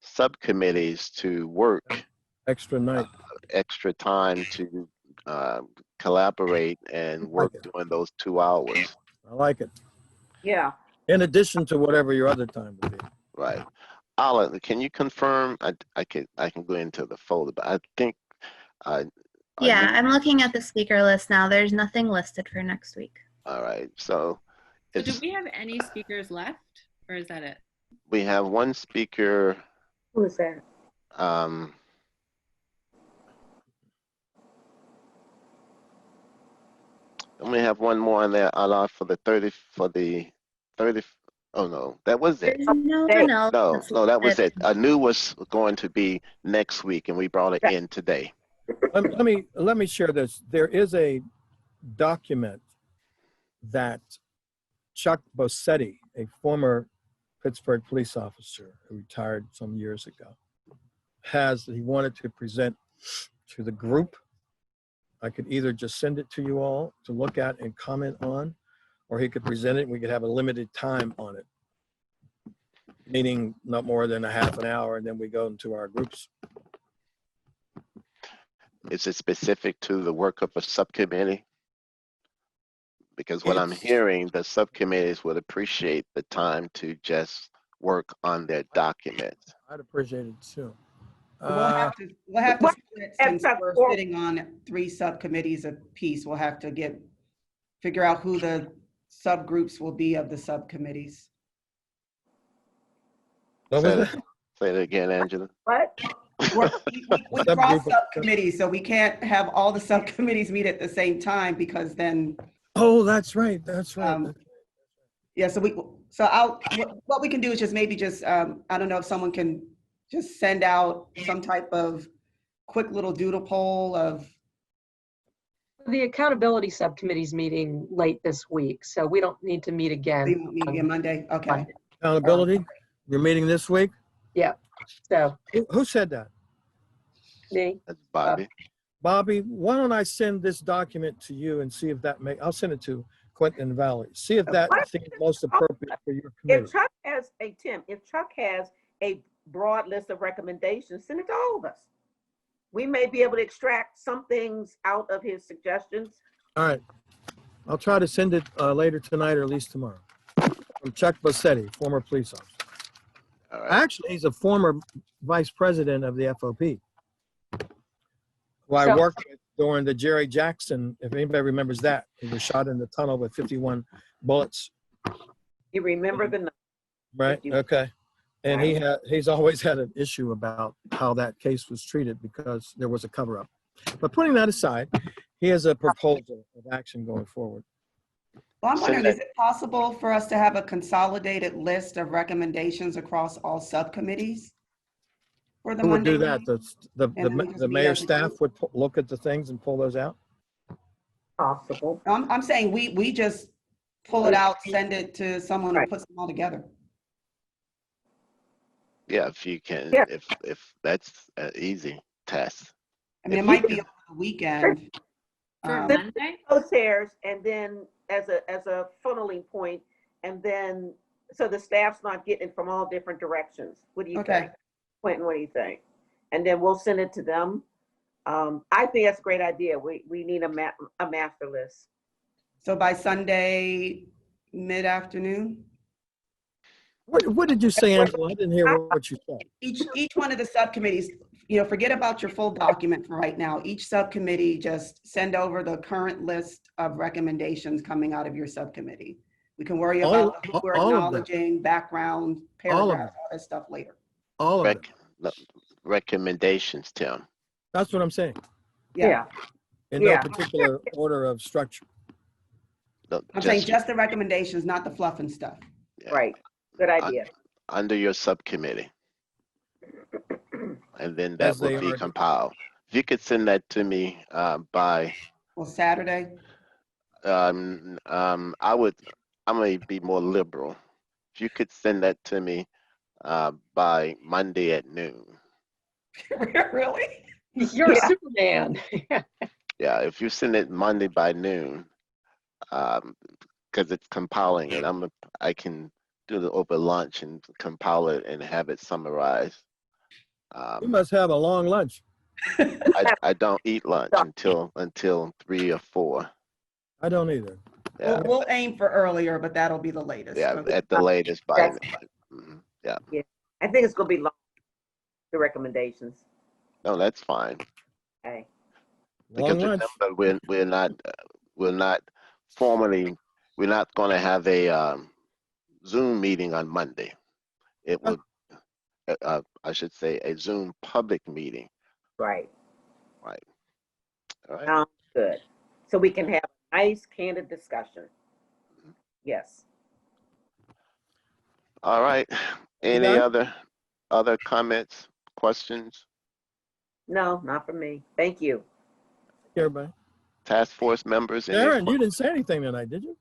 subcommittees to work Extra night. extra time to collaborate and work during those 2 hours. I like it. Yeah. In addition to whatever your other time would be. Right. Alan, can you confirm? I can go into the folder, but I think Yeah, I'm looking at the speaker list now. There's nothing listed for next week. all right. So So do we have any speakers left, or is that it? we have one speaker. Who is that? And we have one more on there, Ala, for the 30. Oh no, that was it. There's no one else. No, that was it. I knew was going to be next week, and we brought it in today. Let me share this. There is a document that Chuck Bossetti, a former Pittsburgh police officer who retired some years ago, he wanted to present to the group. I could either just send it to you all to look at and comment on, or he could present it and we could have a limited time on it. Meaning not more than a half an hour, and then we go into our groups. Is it specific to the work of a subcommittee? Because what I'm hearing, the subcommittees would appreciate the time to just work on their documents. I'd appreciate it too. We'll have to split, since we're sitting on 3 subcommittees apiece. We'll have to figure out who the subgroups will be of the subcommittees. Say it again, Angela. What? We cross subcommittees, so we can't have all the subcommittees meet at the same time, because then. Oh, that's right. That's right. Yeah. So what we can do is just maybe I don't know if someone can just send out some type of quick little doodle poll of. The accountability subcommittee's meeting late this week, so we don't need to meet again. We won't meet again Monday. Okay. Accountability. You're meeting this week? Yeah. So. Who said that? Me. That's Bobby. Bobby, why don't I send this document to you and see if I'll send it to Quentin and Valerie. See if that seems most appropriate for your committee. If Chuck has if Chuck has a broad list of recommendations, send it to all of us. We may be able to extract some things out of his suggestions. All right. I'll try to send it later tonight or at least tomorrow. From Chuck Bossetti, former police officer. All right. Actually, he's a former vice president of the FOP, who I worked with during the Jerry Jackson, if anybody remembers that. He was shot in the tunnel with 51 bullets. You remember the number? Right, okay. And he's always had an issue about how that case was treated because there was a cover-up. But putting that aside, he has a proposal of action going forward. Well, I'm wondering, is it possible for us to have a consolidated list of recommendations across all subcommittees? For the Who would Monday do that? meeting? The mayor's staff would look at the things and pull those out? Possible. I'm saying we just pull it out, send it to someone who puts them all together. Yeah, if you can, if that's an easy task. I mean, it might be over the weekend. Co-chairs, and then as a funneling point, and then so the staff's not getting it from all different directions. What do you think, Quentin? What do you think? And then we'll send it to them. I think that's a great idea. We need a master list. So by Sunday mid-afternoon. What did you say, Angela? I didn't hear what you said. Each one of the subcommittees, forget about your full document for right now. Each subcommittee, just send over the current list of recommendations coming out of your subcommittee. We can worry about who we're acknowledging, background, paragraphs, all that stuff later. All of it. Recommendations, Tim. That's what I'm saying. Yeah. In no particular order of structure. I'm saying just the recommendations, not the fluff and stuff. Yeah. Right. Good idea. Under your subcommittee. And then that will be compiled. If you could send that to me by Saturday. I'm gonna be more liberal. If you could send that to me by Monday at noon. Really? You're Superman. Yeah, if you send it Monday by noon, because it's compiling it, I can do it over lunch and compile it and have it summarized. You must have a long lunch. I don't eat lunch until 3 or 4. I don't either. Yeah. We'll aim for earlier, but that'll be the latest. Yeah, Okay. at the latest by yeah. Yeah, I think it's gonna be long, the recommendations. No, that's fine. Okay. Because remember, we're not formally, we're not going to have a Zoom meeting on Monday. It will, I should say, a Zoom public meeting. Right. Right. All right. Good. So we can have a nice, candid discussion. Yes. All right. Any other comments, questions? No, not for me. Thank you. Everybody. Task force members? Sharon, you didn't say anything tonight, did you?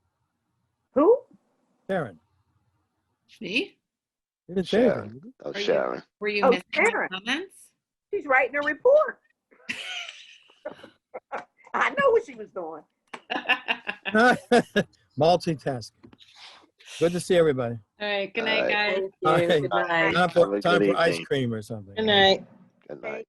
Who? Sharon. Me? You didn't say anything, did you? Oh, Sharon. Were you missing my Sharon. comments? She's writing a report. I know what she was doing. Multitasking. Good to see everybody. All right. Good night, guys. All right. Good night. Time for ice cream or something. Good night. Good night.